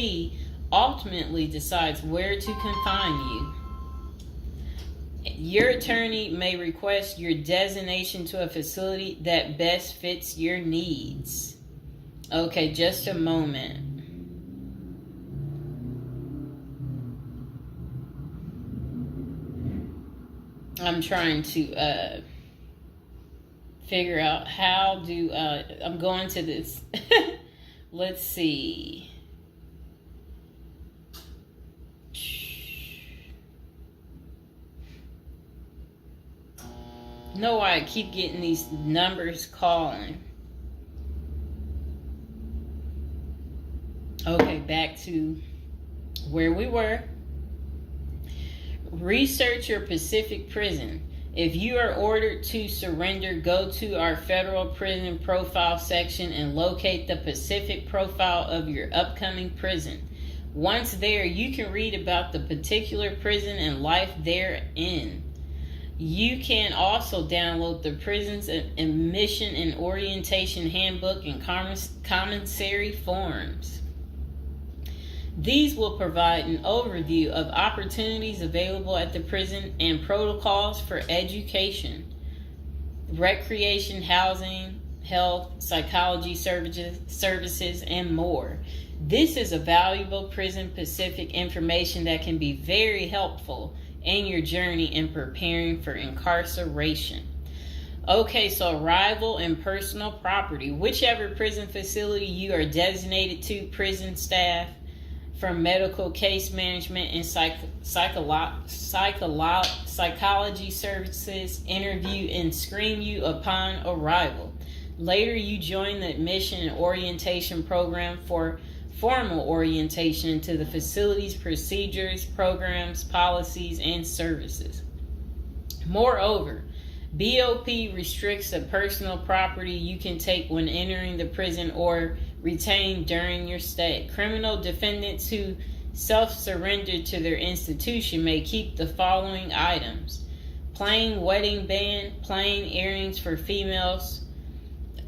ultimately decides where to confine you. Your attorney may request your designation to a facility that best fits your needs. Okay, just a moment. I'm trying to figure out how do I'm going to this. Let's see. Know why I keep getting these numbers calling. Okay, back to where we were. Research your Pacific prison. If you are ordered to surrender, go to our federal prison profile section and locate the Pacific profile of your upcoming prison. Once there, you can read about the particular prison and life therein. You can also download the prison's admission and orientation handbook and commissary forms. These will provide an overview of opportunities available at the prison and protocols for education, recreation, housing, health, psychology services, and more. This is a valuable Prison Pacific information that can be very helpful in your journey in preparing for incarceration. Okay, so arrival and personal property. Whichever prison facility you are designated to, prison staff from medical case management and psychology services interview and screen you upon arrival. Later, you join the admission and orientation program for formal orientation into the facility's procedures, programs, policies, and services. Moreover, BOP restricts the personal property you can take when entering the prison or retain during your stay. Criminal defendants who self-surrender to their institution may keep the following items: plain wedding band, plain earrings for females,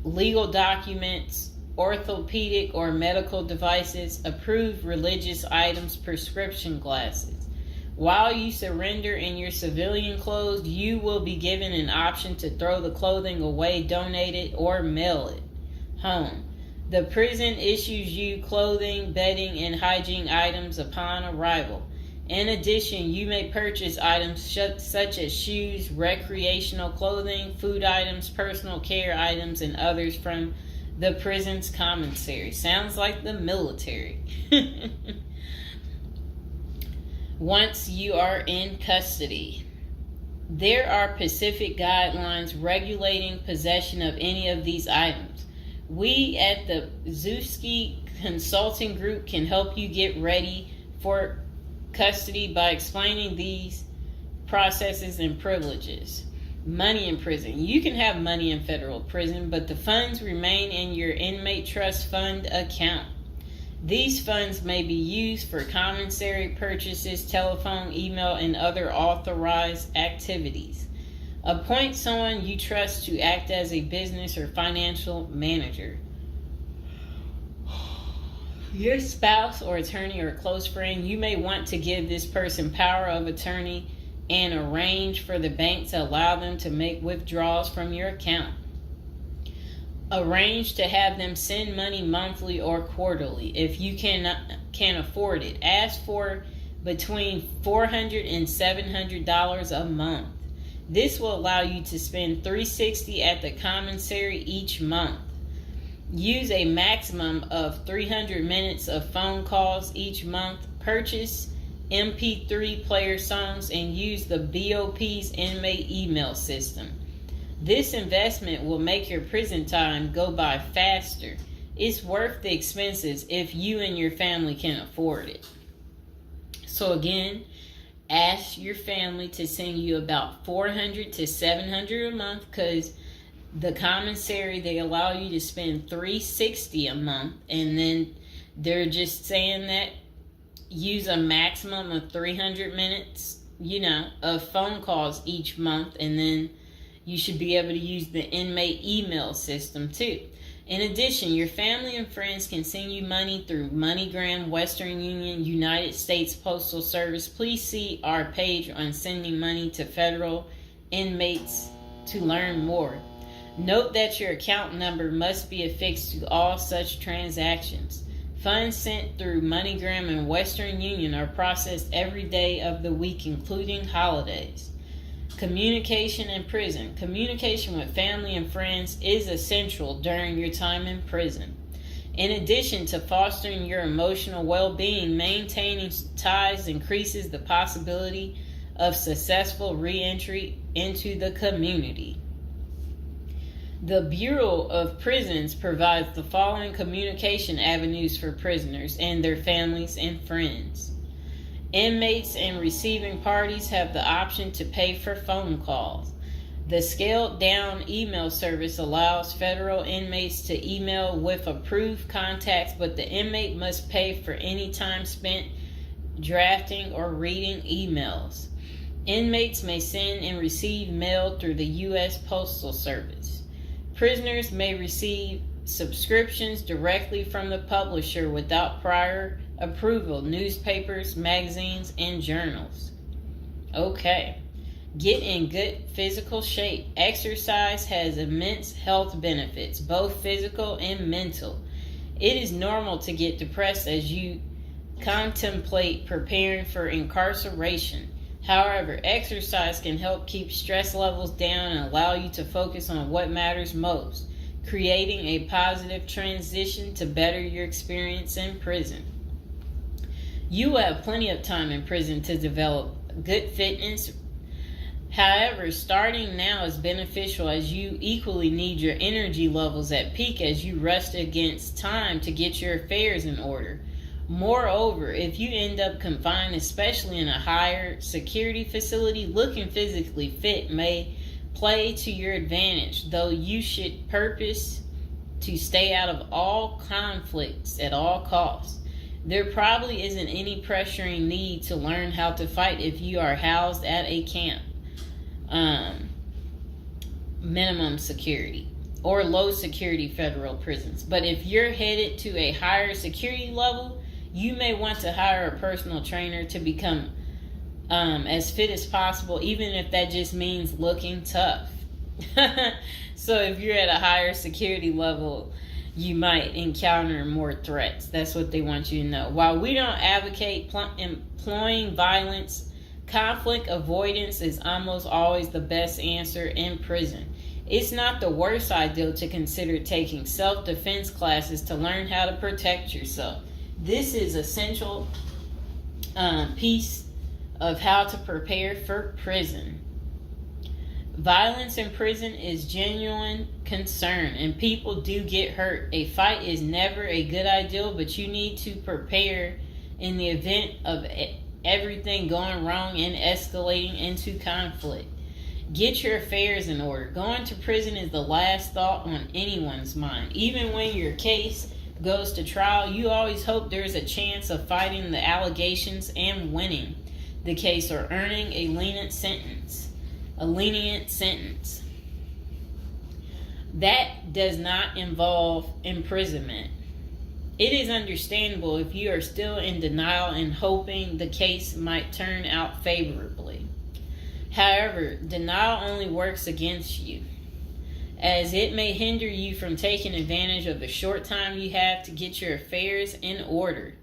legal documents, orthopedic or medical devices, approved religious items, prescription glasses. While you surrender in your civilian clothes, you will be given an option to throw the clothing away, donate it, or mail it home. The prison issues you clothing, bedding, and hygiene items upon arrival. In addition, you may purchase items such as shoes, recreational clothing, food items, personal care items, and others from the prison's commissary. Sounds like the military. Once you are in custody, there are specific guidelines regulating possession of any of these items. We at the Zuski Consulting Group can help you get ready for custody by explaining these processes and privileges. Money in prison. You can have money in federal prison, but the funds remain in your inmate trust fund account. These funds may be used for commissary purchases, telephone, email, and other authorized activities. Appoint someone you trust to act as a business or financial manager. Your spouse or attorney or close friend, you may want to give this person power of attorney and arrange for the bank to allow them to make withdrawals from your account. Arrange to have them send money monthly or quarterly if you can afford it. Ask for between $400 and $700 a month. This will allow you to spend $360 at the commissary each month. Use a maximum of 300 minutes of phone calls each month. Purchase MP3 player songs and use the BOP's inmate email system. This investment will make your prison time go by faster. It's worth the expenses if you and your family can afford it. So again, ask your family to send you about $400 to $700 a month, because the commissary, they allow you to spend $360 a month, and then they're just saying that use a maximum of 300 minutes, of phone calls each month, and then you should be able to use the inmate email system too. In addition, your family and friends can send you money through MoneyGram, Western Union, United States Postal Service. Please see our page on sending money to federal inmates to learn more. Note that your account number must be affixed to all such transactions. Funds sent through MoneyGram and Western Union are processed every day of the week, including holidays. Communication in prison. Communication with family and friends is essential during your time in prison. In addition to fostering your emotional well-being, maintaining ties increases the possibility of successful re-entry into the community. The Bureau of Prisons provides the following communication avenues for prisoners and their families and friends. Inmates and receiving parties have the option to pay for phone calls. The scaled-down email service allows federal inmates to email with approved contacts, but the inmate must pay for any time spent drafting or reading emails. Inmates may send and receive mail through the U.S. Postal Service. Prisoners may receive subscriptions directly from the publisher without prior approval, newspapers, magazines, and journals. Okay. Get in good physical shape. Exercise has immense health benefits, both physical and mental. It is normal to get depressed as you contemplate preparing for incarceration. However, exercise can help keep stress levels down and allow you to focus on what matters most, creating a positive transition to better your experience in prison. You will have plenty of time in prison to develop good fitness. However, starting now is beneficial as you equally need your energy levels at peak as you rush against time to get your affairs in order. Moreover, if you end up confined, especially in a higher security facility, looking physically fit may play to your advantage, though you should purpose to stay out of all conflicts at all costs. There probably isn't any pressuring need to learn how to fight if you are housed at a camp, minimum security, or low security federal prisons. But if you're headed to a higher security level, you may want to hire a personal trainer to become as fit as possible, even if that just means looking tough. So if you're at a higher security level, you might encounter more threats. That's what they want you to know. While we don't advocate employing violence, conflict avoidance is almost always the best answer in prison. It's not the worst idea to consider taking self-defense classes to learn how to protect yourself. This is essential piece of how to prepare for prison. Violence in prison is genuine concern, and people do get hurt. A fight is never a good idea, but you need to prepare in the event of everything going wrong and escalating into conflict. Get your affairs in order. Going to prison is the last thought on anyone's mind. Even when your case goes to trial, you always hope there's a chance of fighting the allegations and winning the case or earning a lenient sentence. That does not involve imprisonment. It is understandable if you are still in denial and hoping the case might turn out favorably. However, denial only works against you, as it may hinder you from taking advantage of the short time you have to get your affairs in order.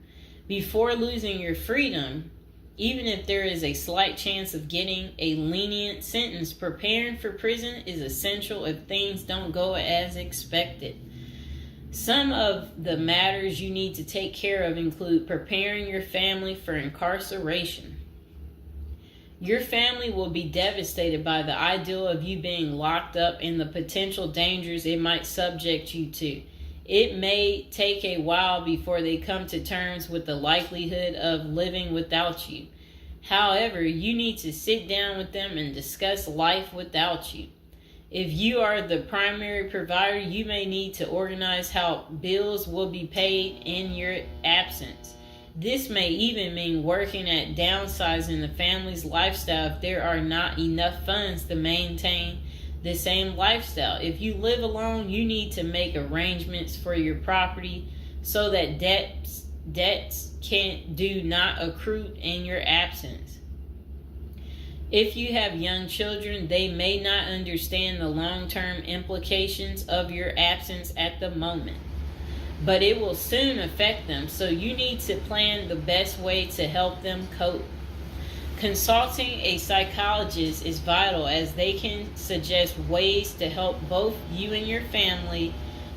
Before losing your freedom, even if there is a slight chance of getting a lenient sentence, preparing for prison is essential if things don't go as expected. Some of the matters you need to take care of include preparing your family for incarceration. Your family will be devastated by the idea of you being locked up and the potential dangers it might subject you to. It may take a while before they come to terms with the likelihood of living without you. However, you need to sit down with them and discuss life without you. If you are the primary provider, you may need to organize how bills will be paid in your absence. This may even mean working at downsizing the family's lifestyle if there are not enough funds to maintain the same lifestyle. If you live alone, you need to make arrangements for your property so that debts do not accrue in your absence. If you have young children, they may not understand the long-term implications of your absence at the moment, but it will soon affect them, so you need to plan the best way to help them cope. Consulting a psychologist is vital, as they can suggest ways to help both you and your family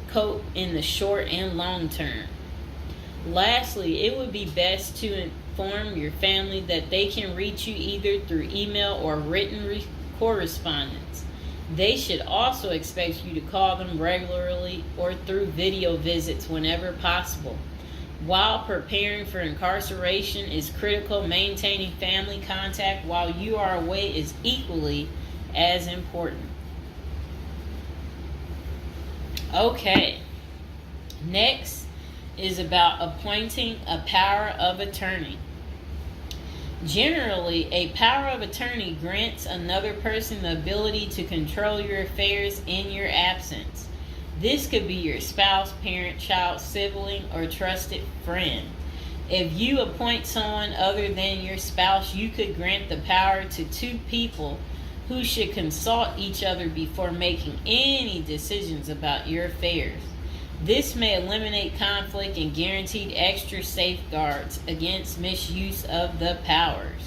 cope in the short and long term. Lastly, it would be best to inform your family that they can reach you either through email or written correspondence. They should also expect you to call them regularly or through video visits whenever possible. While preparing for incarceration is critical, maintaining family contact while you are away is equally as important. Okay, next is about appointing a power of attorney. Generally, a power of attorney grants another person the ability to control your affairs in your absence. This could be your spouse, parent, child, sibling, or trusted friend. If you appoint someone other than your spouse, you could grant the power to two people who should consult each other before making any decisions about your affairs. This may eliminate conflict and guarantee extra safeguards against misuse of the powers.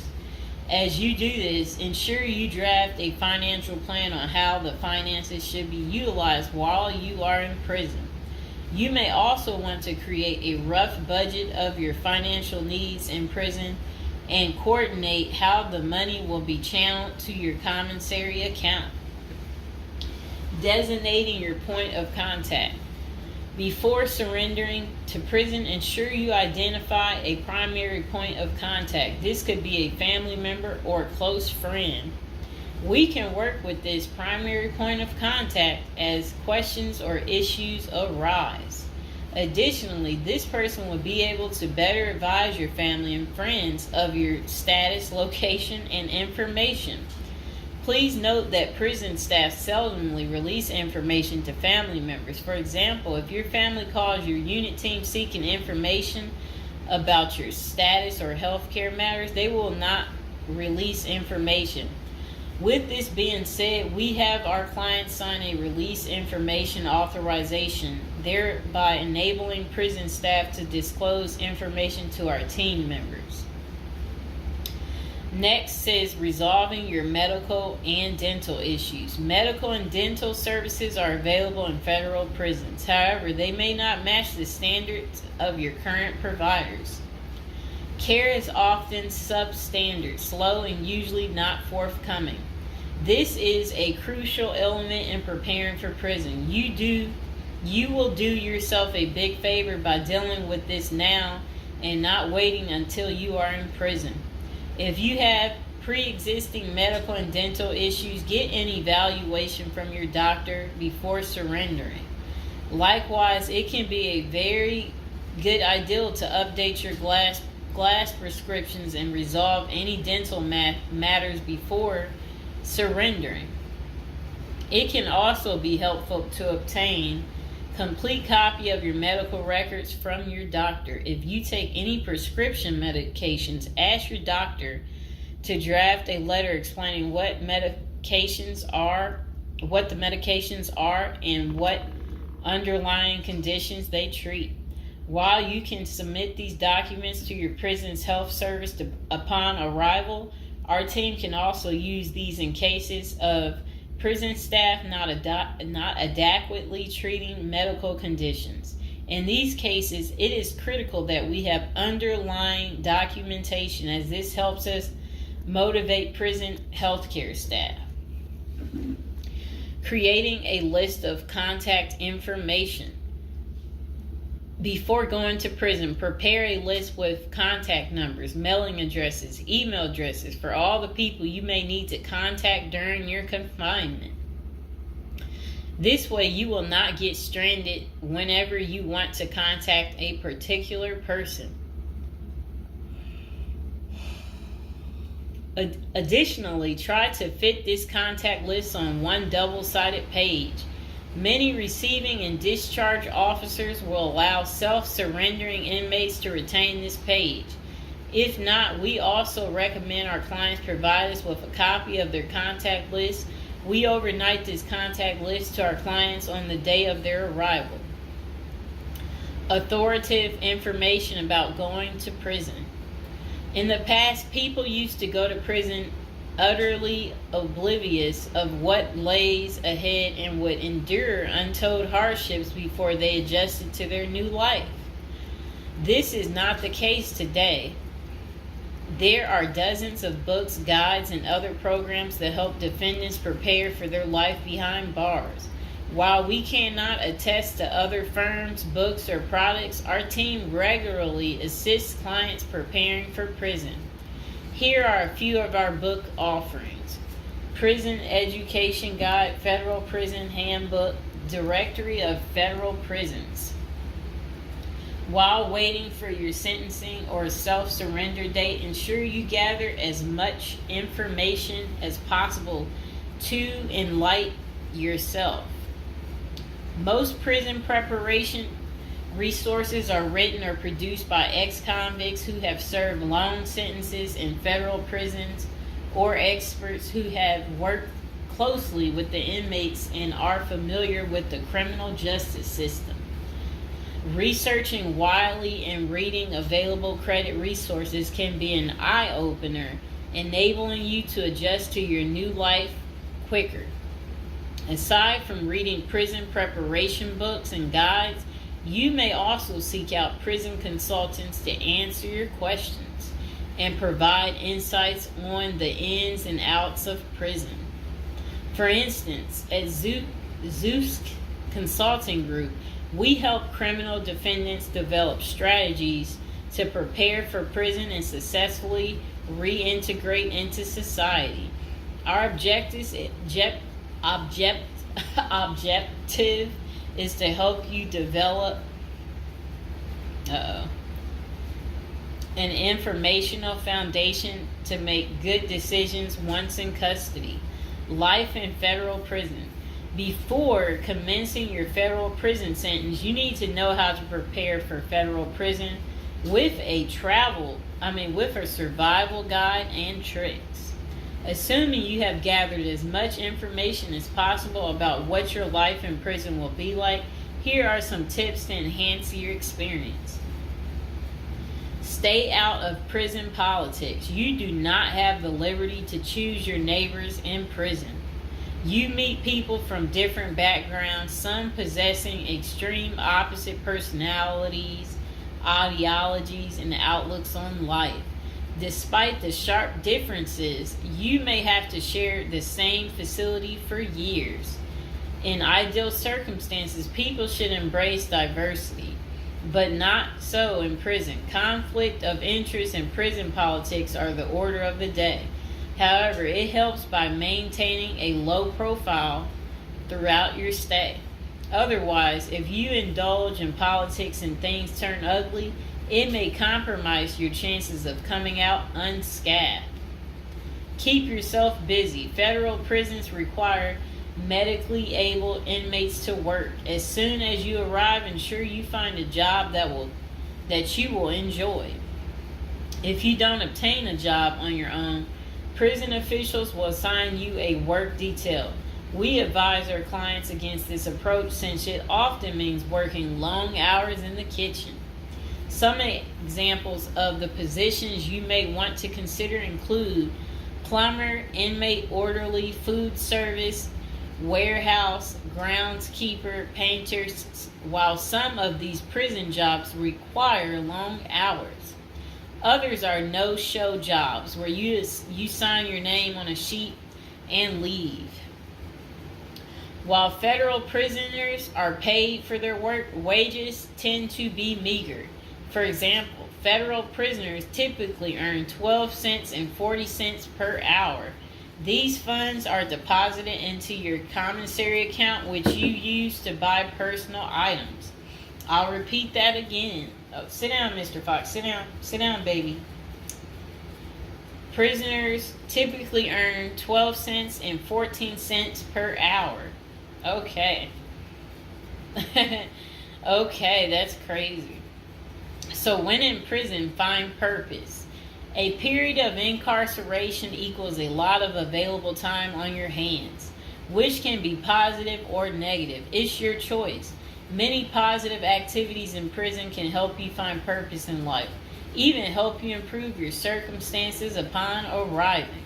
As you do this, ensure you draft a financial plan on how the finances should be utilized while you are in prison. You may also want to create a rough budget of your financial needs in prison and coordinate how the money will be channeled to your commissary account. Designating your point of contact. Before surrendering to prison, ensure you identify a primary point of contact. This could be a family member or a close friend. We can work with this primary point of contact as questions or issues arise. Additionally, this person will be able to better advise your family and friends of your status, location, and information. Please note that prison staff seldomly release information to family members. For example, if your family calls your unit team seeking information about your status or healthcare matters, they will not release information. With this being said, we have our clients sign a release information authorization, thereby enabling prison staff to disclose information to our team members. Next says resolving your medical and dental issues. Medical and dental services are available in federal prisons. However, they may not match the standards of your current providers. Care is often substandard, slow, and usually not forthcoming. This is a crucial element in preparing for prison. You will do yourself a big favor by dealing with this now and not waiting until you are in prison. If you have pre-existing medical and dental issues, get an evaluation from your doctor before surrendering. Likewise, it can be a very good idea to update your glass prescriptions and resolve any dental matters before surrendering. It can also be helpful to obtain complete copy of your medical records from your doctor. If you take any prescription medications, ask your doctor to draft a letter explaining what the medications are, and what underlying conditions they treat. While you can submit these documents to your prison's health service upon arrival, our team can also use these in cases of prison staff not adequately treating medical conditions. In these cases, it is critical that we have underlying documentation, as this helps us motivate prison healthcare staff. Creating a list of contact information. Before going to prison, prepare a list with contact numbers, mailing addresses, email addresses for all the people you may need to contact during your confinement. This way, you will not get stranded whenever you want to contact a particular person. Additionally, try to fit this contact list on one double-sided page. Many receiving and discharge officers will allow self-surrendering inmates to retain this page. If not, we also recommend our clients provide us with a copy of their contact list. We overnight this contact list to our clients on the day of their arrival. Authoritative information about going to prison. In the past, people used to go to prison utterly oblivious of what lays ahead and would endure untold hardships before they adjusted to their new life. This is not the case today. There are dozens of books, guides, and other programs that help defendants prepare for their life behind bars. While we cannot attest to other firms, books, or products, our team regularly assists clients preparing for prison. Here are a few of our book offerings: Prison Education Guide, Federal Prison Handbook, Directory of Federal Prisons. While waiting for your sentencing or self-surrender date, ensure you gather as much information as possible to enlighten yourself. Most prison preparation resources are written or produced by ex-convicts who have served long sentences in federal prisons, or experts who have worked closely with the inmates and are familiar with the criminal justice system. Researching widely and reading available credit resources can be an eye-opener, enabling you to adjust to your new life quicker. Aside from reading prison preparation books and guides, you may also seek out prison consultants to answer your questions and provide insights on the ins and outs of prison. For instance, at Zeus Consulting Group, we help criminal defendants develop strategies to prepare for prison and successfully reintegrate into society. Our objective is to help you develop an informational foundation to make good decisions once in custody. Life in federal prison. Before commencing your federal prison sentence, you need to know how to prepare for federal prison with a survival guide and tricks. Assuming you have gathered as much information as possible about what your life in prison will be like, here are some tips to enhance your experience. Stay out of prison politics. You do not have the liberty to choose your neighbors in prison. You meet people from different backgrounds, some possessing extreme opposite personalities, ideologies, and outlooks on life. Despite the sharp differences, you may have to share the same facility for years. In ideal circumstances, people should embrace diversity, but not so in prison. Conflict of interest and prison politics are the order of the day. However, it helps by maintaining a low profile throughout your stay. Otherwise, if you indulge in politics and things turn ugly, it may compromise your chances of coming out unscathed. Keep yourself busy. Federal prisons require medically able inmates to work. As soon as you arrive, ensure you find a job that you will enjoy. If you don't obtain a job on your own, prison officials will assign you a work detail. We advise our clients against this approach since it often means working long hours in the kitchen. Some examples of the positions you may want to consider include plumber, inmate orderly, food service, warehouse, groundskeeper, painters, while some of these prison jobs require long hours. Others are no-show jobs where you sign your name on a sheet and leave. While federal prisoners are paid for their work, wages tend to be meager. For example, federal prisoners typically earn 12 cents and 40 cents per hour. These funds are deposited into your commissary account, which you use to buy personal items. I'll repeat that again. Oh, sit down, Mr. Fox. Sit down. Sit down, baby. Prisoners typically earn 12 cents and 14 cents per hour. Okay. Okay, that's crazy. So when in prison, find purpose. A period of incarceration equals a lot of available time on your hands, which can be positive or negative. It's your choice. Many positive activities in prison can help you find purpose in life, even help you improve your circumstances upon arriving.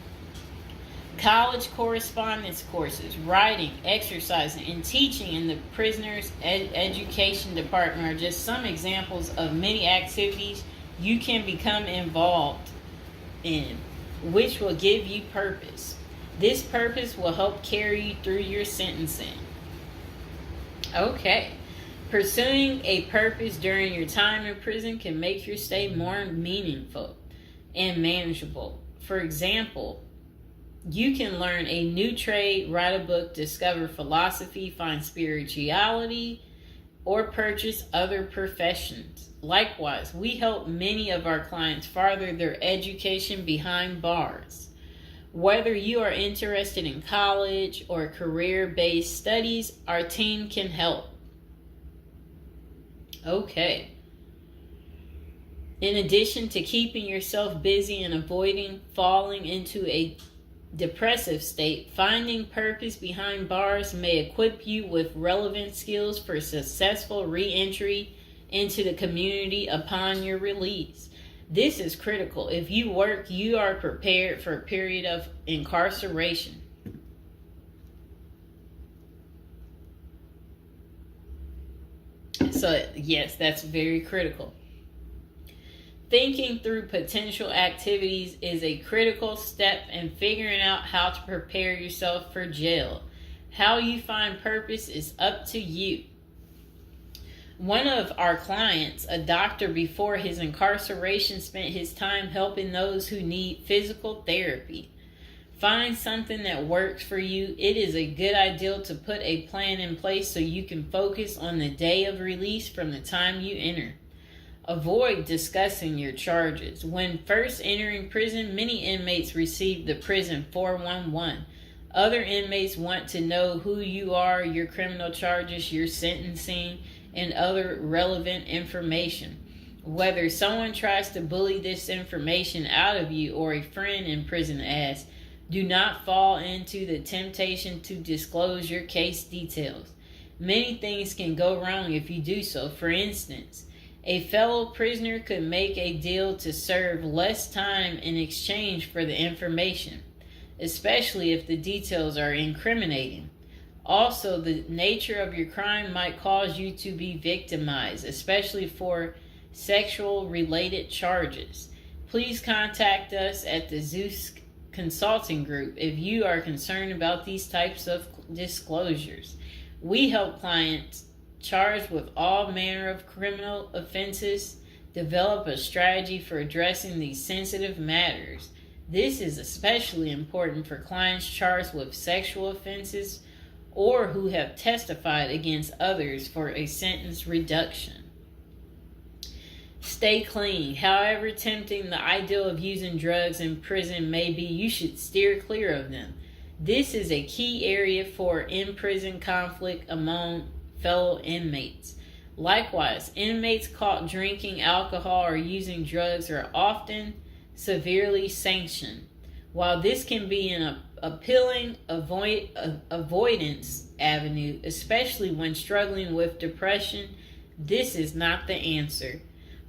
College correspondence courses, writing, exercising, and teaching in the prisoner's education department are just some examples of many activities you can become involved in, which will give you purpose. This purpose will help carry you through your sentencing. Okay. Pursuing a purpose during your time in prison can make your stay more meaningful and manageable. For example, you can learn a new trade, write a book, discover philosophy, find spirituality, or purchase other professions. Likewise, we help many of our clients further their education behind bars. Whether you are interested in college or career-based studies, our team can help. Okay. In addition to keeping yourself busy and avoiding falling into a depressive state, finding purpose behind bars may equip you with relevant skills for successful re-entry into the community upon your release. This is critical. If you work, you are prepared for a period of incarceration. So, yes, that's very critical. Thinking through potential activities is a critical step in figuring out how to prepare yourself for jail. How you find purpose is up to you. One of our clients, a doctor before his incarceration, spent his time helping those who need physical therapy. Find something that works for you. It is a good idea to put a plan in place so you can focus on the day of release from the time you enter. Avoid discussing your charges. When first entering prison, many inmates receive the prison 411. Other inmates want to know who you are, your criminal charges, your sentencing, and other relevant information. Whether someone tries to bully this information out of you or a friend in prison asks, Do not fall into the temptation to disclose your case details. Many things can go wrong if you do so. For instance, a fellow prisoner could make a deal to serve less time in exchange for the information, especially if the details are incriminating. Also, the nature of your crime might cause you to be victimized, especially for sexual related charges. Please contact us at the Zeus Consulting Group if you are concerned about these types of disclosures. We help clients charged with all manner of criminal offenses develop a strategy for addressing these sensitive matters. This is especially important for clients charged with sexual offenses or who have testified against others for a sentence reduction. Stay clean. However tempting the ideal of using drugs in prison may be, you should steer clear of them. This is a key area for in-prison conflict among fellow inmates. Likewise, inmates caught drinking alcohol or using drugs are often severely sanctioned. While this can be an appealing avoidance avenue, especially when struggling with depression, this is not the answer.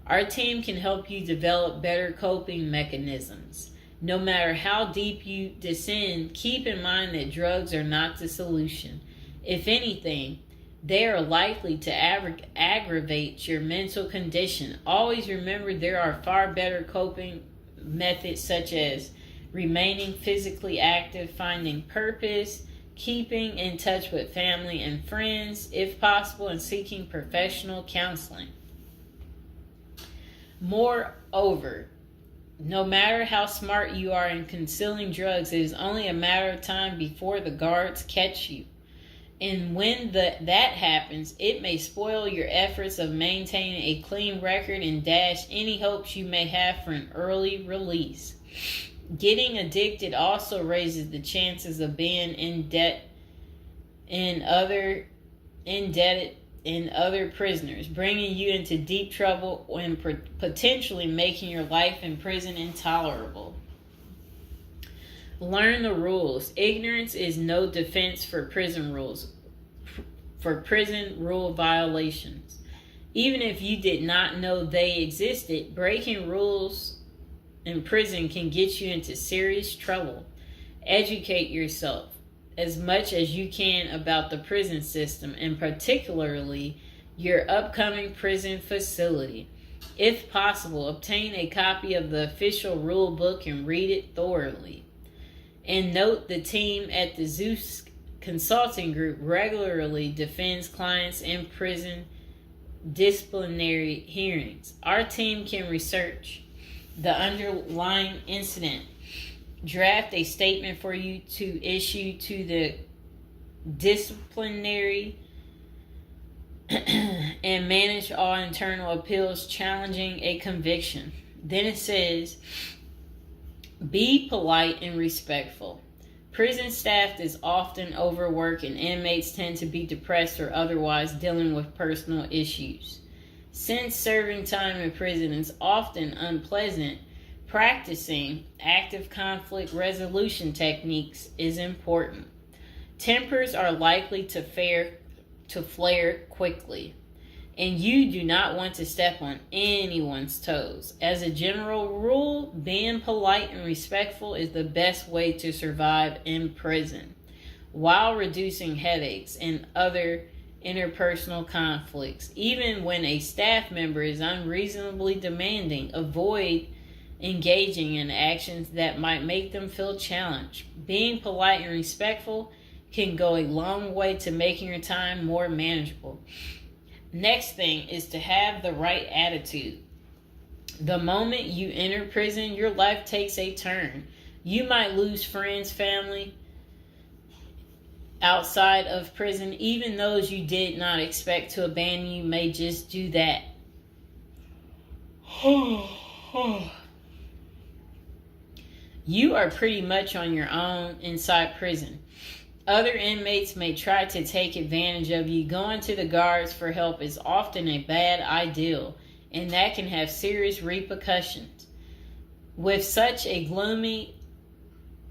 Our team can help you develop better coping mechanisms. No matter how deep you descend, keep in mind that drugs are not the solution. If anything, they are likely to aggravate your mental condition. Always remember there are far better coping methods such as remaining physically active, finding purpose, keeping in touch with family and friends, if possible, and seeking professional counseling. Moreover, no matter how smart you are in concealing drugs, it is only a matter of time before the guards catch you. And when that happens, it may spoil your efforts of maintaining a clean record and dash any hopes you may have for an early release. Getting addicted also raises the chances of being indebted in other prisoners, bringing you into deep trouble and potentially making your life in prison intolerable. Learn the rules. Ignorance is no defense for prison rule violations. Even if you did not know they existed, breaking rules in prison can get you into serious trouble. Educate yourself as much as you can about the prison system, and particularly your upcoming prison facility. If possible, obtain a copy of the official rule book and read it thoroughly. And note, the team at the Zeus Consulting Group regularly defends clients in prison disciplinary hearings. Our team can research the underlying incident, draft a statement for you to issue to the disciplinary and manage all internal appeals challenging a conviction. Then it says, be polite and respectful. Prison staff is often overworked and inmates tend to be depressed or otherwise dealing with personal issues. Since serving time in prison is often unpleasant, practicing active conflict resolution techniques is important. Tempers are likely to flare quickly, and you do not want to step on anyone's toes. As a general rule, being polite and respectful is the best way to survive in prison, while reducing headaches and other interpersonal conflicts. Even when a staff member is unreasonably demanding, avoid engaging in actions that might make them feel challenged. Being polite and respectful can go a long way to making your time more manageable. Next thing is to have the right attitude. The moment you enter prison, your life takes a turn. You might lose friends, family outside of prison. Even those you did not expect to abandon you may just do that. You are pretty much on your own inside prison. Other inmates may try to take advantage of you. Going to the guards for help is often a bad idea, and that can have serious repercussions. With such a gloomy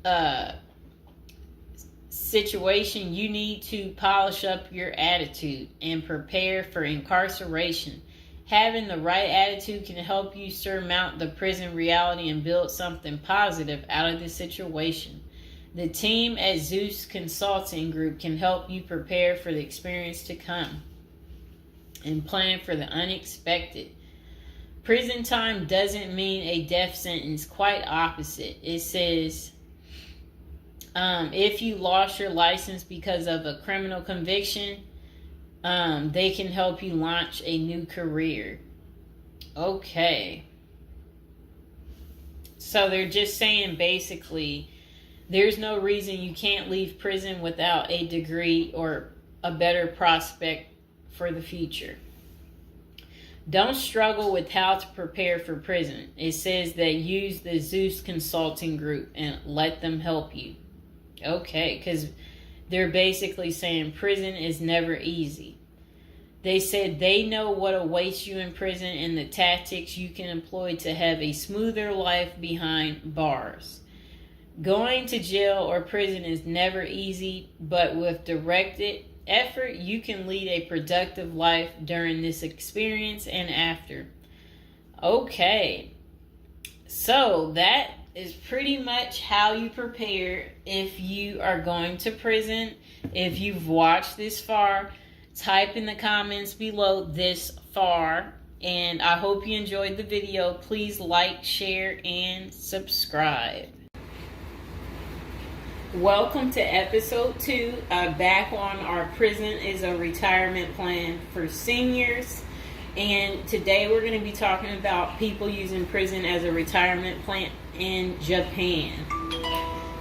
uh, situation, you need to polish up your attitude and prepare for incarceration. Having the right attitude can help you surmount the prison reality and build something positive out of the situation. The team at Zeus Consulting Group can help you prepare for the experience to come and plan for the unexpected. Prison time doesn't mean a death sentence, quite opposite. It says, if you lost your license because of a criminal conviction, they can help you launch a new career. Okay. So they're just saying basically, there's no reason you can't leave prison without a degree or a better prospect for the future. Don't struggle with how to prepare for prison. It says that use the Zeus Consulting Group and let them help you. Okay, because they're basically saying prison is never easy. They said they know what awaits you in prison and the tactics you can employ to have a smoother life behind bars. Going to jail or prison is never easy, but with directed effort, you can lead a productive life during this experience and after. Okay, so that is pretty much how you prepare if you are going to prison. If you've watched this far, type in the comments below this far, and I hope you enjoyed the video. Please like, share, and subscribe. Welcome to episode 2, back on our Prison is a Retirement Plan for Seniors. And today we're going to be talking about people using prison as a retirement plan in Japan,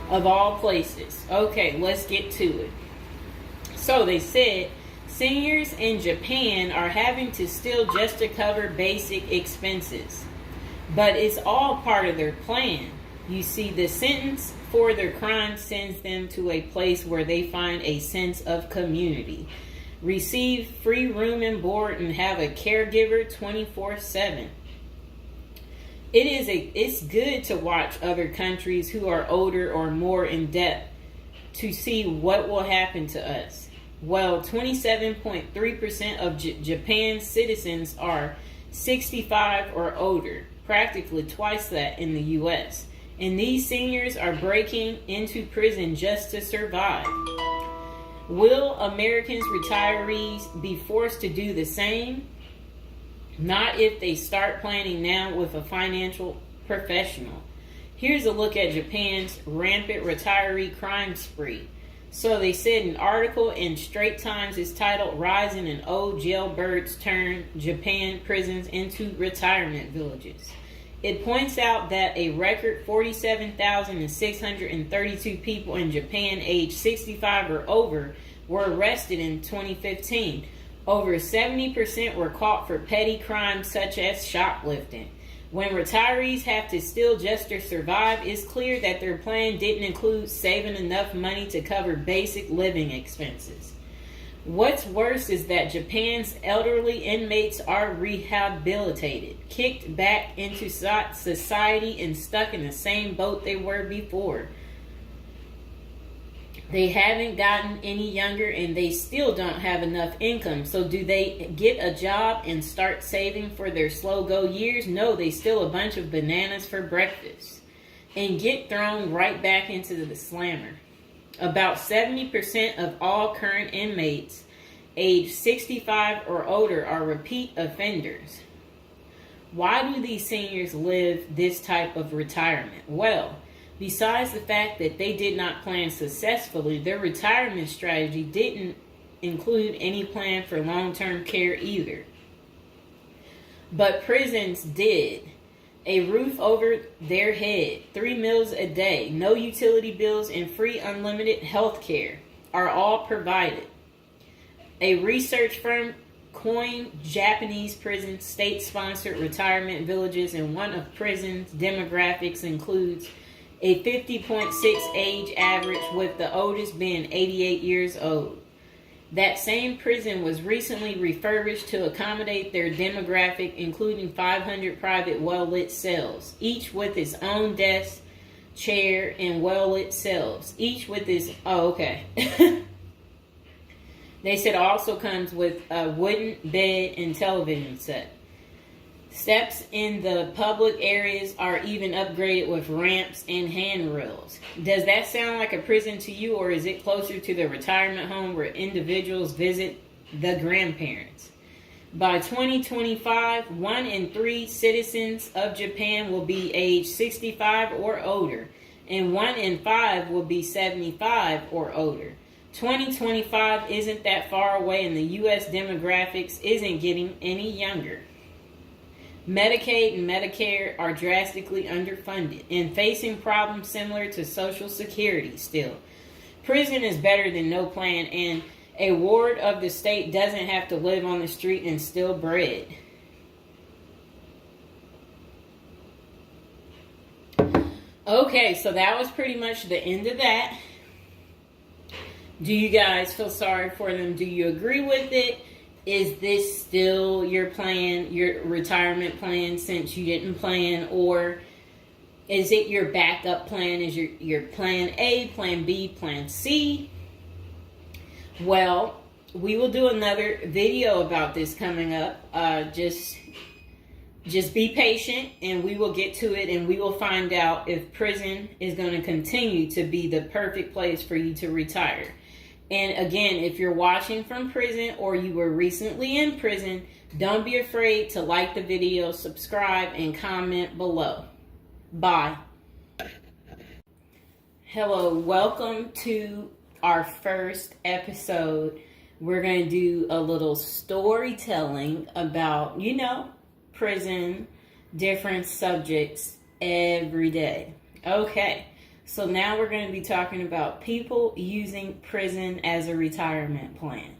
of all places. Okay, let's get to it. So they said seniors in Japan are having to steal just to cover basic expenses, but it's all part of their plan. You see, the sentence for their crime sends them to a place where they find a sense of community, receive free room and board, and have a caregiver 24/7. It's good to watch other countries who are older or more in depth to see what will happen to us. Well, 27.3% of Japan's citizens are 65 or older, practically twice that in the U.S. And these seniors are breaking into prison just to survive. Will Americans retirees be forced to do the same? Not if they start planning now with a financial professional. Here's a look at Japan's rampant retiree crime spree. So they said an article in Straits Times is titled "Rising in Old Jailbirds Turn Japan Prisons into Retirement Villages." It points out that a record 47,632 people in Japan aged 65 or over were arrested in 2015. Over 70% were caught for petty crimes such as shoplifting. When retirees have to steal just to survive, it's clear that their plan didn't include saving enough money to cover basic living expenses. What's worse is that Japan's elderly inmates are rehabilitated, kicked back into society, and stuck in the same boat they were before. They haven't gotten any younger, and they still don't have enough income. So do they get a job and start saving for their slow-go years? No, they steal a bunch of bananas for breakfast and get thrown right back into the slammer. About 70% of all current inmates aged 65 or older are repeat offenders. Why do these seniors live this type of retirement? Well, besides the fact that they did not plan successfully, their retirement strategy didn't include any plan for long-term care either. But prisons did. A roof over their head, 3 meals a day, no utility bills, and free unlimited health care are all provided. A research firm coined Japanese prisons state-sponsored retirement villages, and one of prisons' demographics includes a 50.6 age average, with the oldest being 88 years old. That same prison was recently refurbished to accommodate their demographic, including 500 private well-lit cells, each with its own desk, chair, and well-lit cells, each with its... Oh, okay. They said also comes with a wooden bed and television set. Steps in the public areas are even upgraded with ramps and handrails. Does that sound like a prison to you, or is it closer to the retirement home where individuals visit the grandparents? By 2025, 1 in 3 citizens of Japan will be age 65 or older, and 1 in 5 will be 75 or older. 2025 isn't that far away, and the U.S. demographics isn't getting any younger. Medicaid and Medicare are drastically underfunded and facing problems similar to Social Security still. Prison is better than no plan, and a ward of the state doesn't have to live on the street and steal bread. Okay, so that was pretty much the end of that. Do you guys feel sorry for them? Do you agree with it? Is this still your plan, your retirement plan, since you didn't plan? Or is it your backup plan? Is your plan A, plan B, plan C? Well, we will do another video about this coming up. Just be patient, and we will get to it, and we will find out if prison is going to continue to be the perfect place for you to retire. And again, if you're watching from prison or you were recently in prison, don't be afraid to like the video, subscribe, and comment below. Bye. Hello, welcome to our first episode. We're going to do a little storytelling about, prison, different subjects every day. Okay. So now we're going to be talking about people using prison as a retirement plan.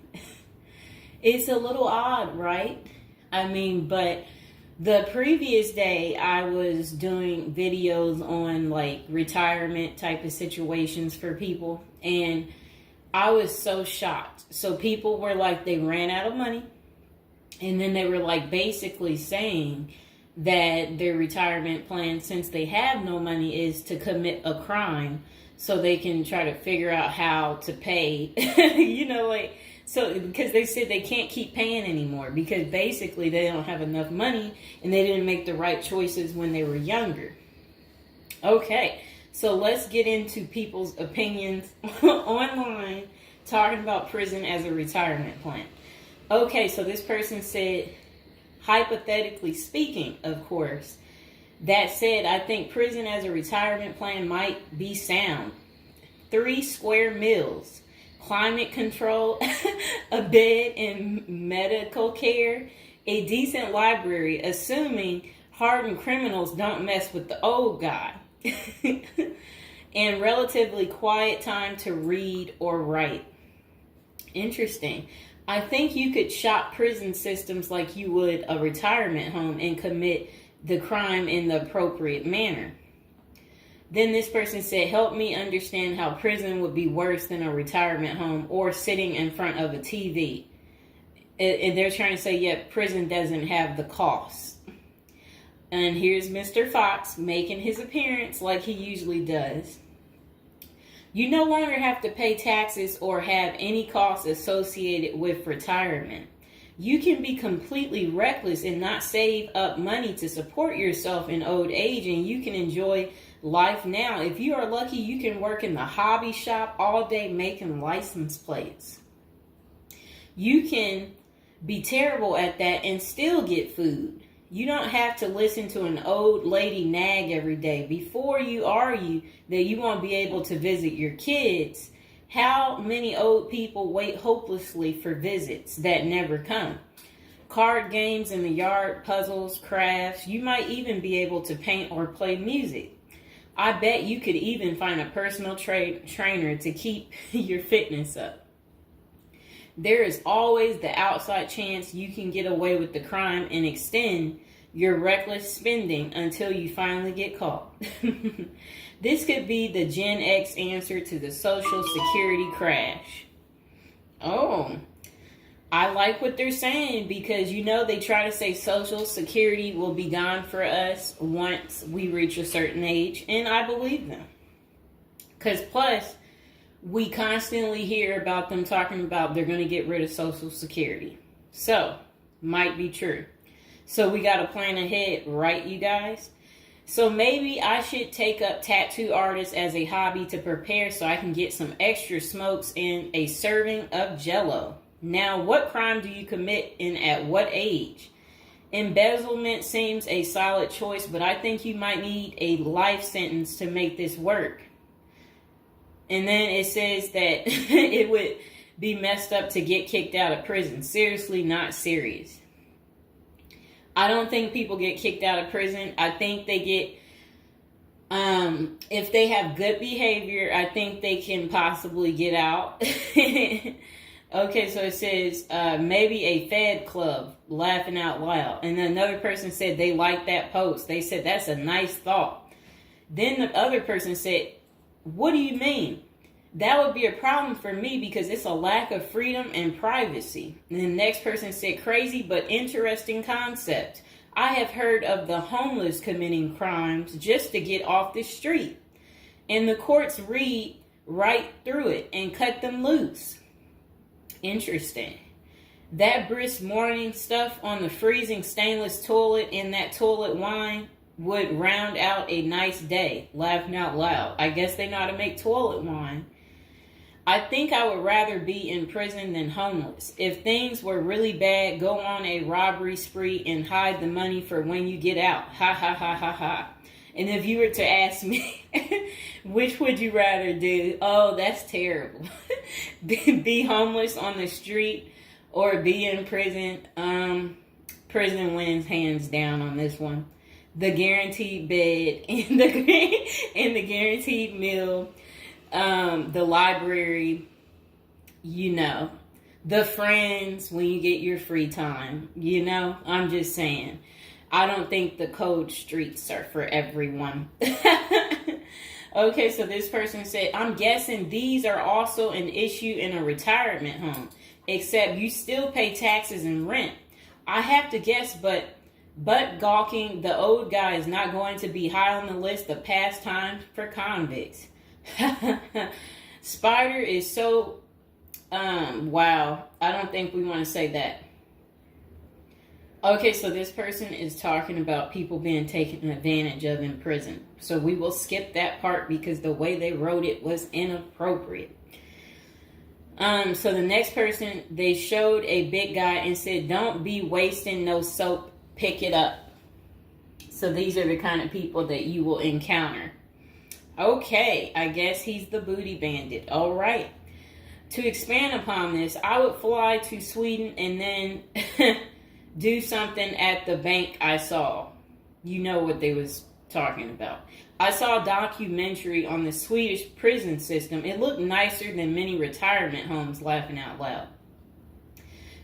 It's a little odd, right? But the previous day I was doing videos on like retirement type of situations for people, and I was so shocked. So people were like, they ran out of money, and then they were like basically saying that their retirement plan, since they have no money, is to commit a crime so they can try to figure out how to pay. So because they said they can't keep paying anymore because basically they don't have enough money and they didn't make the right choices when they were younger. Okay, so let's get into people's opinions online talking about prison as a retirement plan. Okay, so this person said, hypothetically speaking, of course. That said, I think prison as a retirement plan might be sound. 3 square meals, climate control, a bed and medical care, a decent library, assuming hardened criminals don't mess with the old guy, and relatively quiet time to read or write. Interesting. I think you could shop prison systems like you would a retirement home and commit the crime in the appropriate manner. Then this person said, help me understand how prison would be worse than a retirement home or sitting in front of a TV. And they're trying to say, yeah, prison doesn't have the cost. And here's Mr. Fox making his appearance like he usually does. You no longer have to pay taxes or have any costs associated with retirement. You can be completely reckless and not save up money to support yourself in old age, and you can enjoy life now. If you are lucky, you can work in the hobby shop all day making license plates. You can be terrible at that and still get food. You don't have to listen to an old lady nag every day. Before you argue that you won't be able to visit your kids, how many old people wait hopelessly for visits that never come? Card games in the yard, puzzles, crafts. You might even be able to paint or play music. I bet you could even find a personal trainer to keep your fitness up. There is always the outside chance you can get away with the crime and extend your reckless spending until you finally get caught. This could be the Gen X answer to the Social Security crash. Oh, I like what they're saying because, you know, they try to say Social Security will be gone for us once we reach a certain age. And I believe them. Because plus, we constantly hear about them talking about they're going to get rid of Social Security. So, might be true. So we got to plan ahead, right, you guys? So maybe I should take up tattoo artists as a hobby to prepare so I can get some extra smokes and a serving of Jello. Now, what crime do you commit and at what age? Embezzlement seems a solid choice, but I think you might need a life sentence to make this work. And then it says that it would be messed up to get kicked out of prison. Seriously, not serious. I don't think people get kicked out of prison. I think they get, if they have good behavior, I think they can possibly get out. Okay, so it says, maybe a Fed club, laughing out loud. And then another person said they liked that post. They said, that's a nice thought. Then the other person said, what do you mean? That would be a problem for me because it's a lack of freedom and privacy. And the next person said, crazy but interesting concept. I have heard of the homeless committing crimes just to get off the street. And the courts read right through it and cut them loose. Interesting. That brisk morning stuff on the freezing stainless toilet and that toilet wine would round out a nice day. Laughing out loud. I guess they know how to make toilet wine. I think I would rather be in prison than homeless. If things were really bad, go on a robbery spree and hide the money for when you get out. Ha ha ha ha ha. And if you were to ask me, which would you rather do? Oh, that's terrible. Be homeless on the street or be in prison? Prison wins hands down on this one. The guaranteed bed and the guaranteed meal. The library, you know, the friends when you get your free time, you know, I'm just saying. I don't think the cold streets are for everyone. Okay, so this person said, I'm guessing these are also an issue in a retirement home, except you still pay taxes and rent. I have to guess, but gawking, the old guy is not going to be high on the list of pastimes for convicts. Spider is so, wow. I don't think we want to say that. Okay, so this person is talking about people being taken advantage of in prison. So we will skip that part because the way they wrote it was inappropriate. So the next person, they showed a big guy and said, don't be wasting no soap, pick it up. So these are the kind of people that you will encounter. Okay, I guess he's the booty bandit. All right. To expand upon this, I would fly to Sweden and then do something at the bank I saw. You know what they was talking about. I saw a documentary on the Swedish prison system. It looked nicer than many retirement homes, laughing out loud.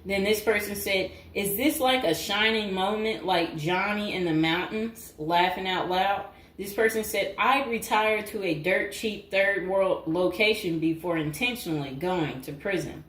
Then this person said, is this like a shining moment like Johnny in the Mountains, laughing out loud? This person said, I'd retire to a dirt cheap third world location before intentionally going to prison.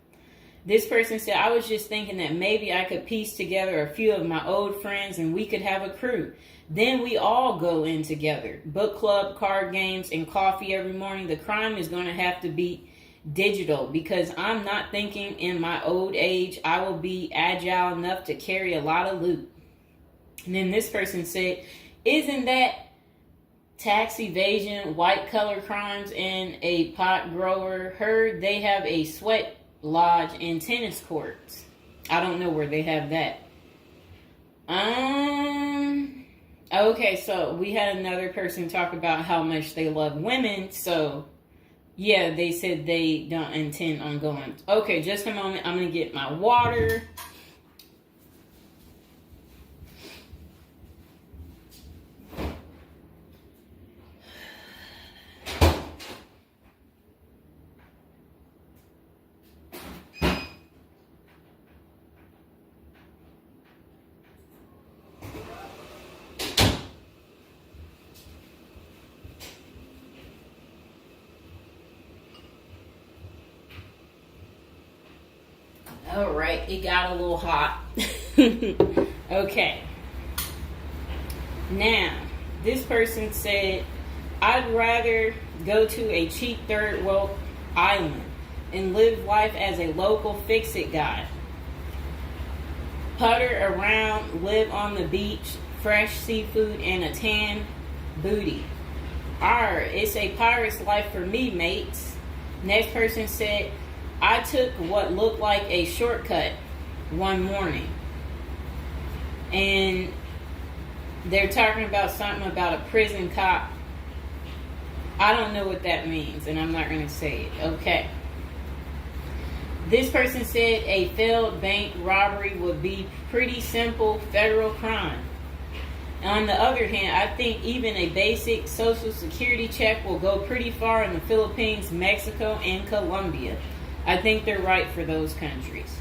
This person said, I was just thinking that maybe I could piece together a few of my old friends and we could have a crew. Then we all go in together. Book club, card games, and coffee every morning. The crime is going to have to be digital because I'm not thinking in my old age I will be agile enough to carry a lot of loot. And then this person said, isn't that tax evasion, white collar crimes, and a pot grower? Heard they have a sweat lodge and tennis courts. I don't know where they have that. Okay, so we had another person talk about how much they love women. So yeah, they said they don't intend on going. Okay, just a moment. I'm gonna get my water. All right, it got a little hot. Okay. Now, this person said, I'd rather go to a cheap third world island and live life as a local fix-it guy. Putter around, live on the beach, fresh seafood, and a tan booty. It's a pirate's life for me, mates. Next person said, I took what looked like a shortcut one morning. And they're talking about something about a prison cop. I don't know what that means, and I'm not going to say it. Okay. This person said a failed bank robbery would be pretty simple federal crime. On the other hand, I think even a basic social security check will go pretty far in the Philippines, Mexico, and Colombia. I think they're right for those countries.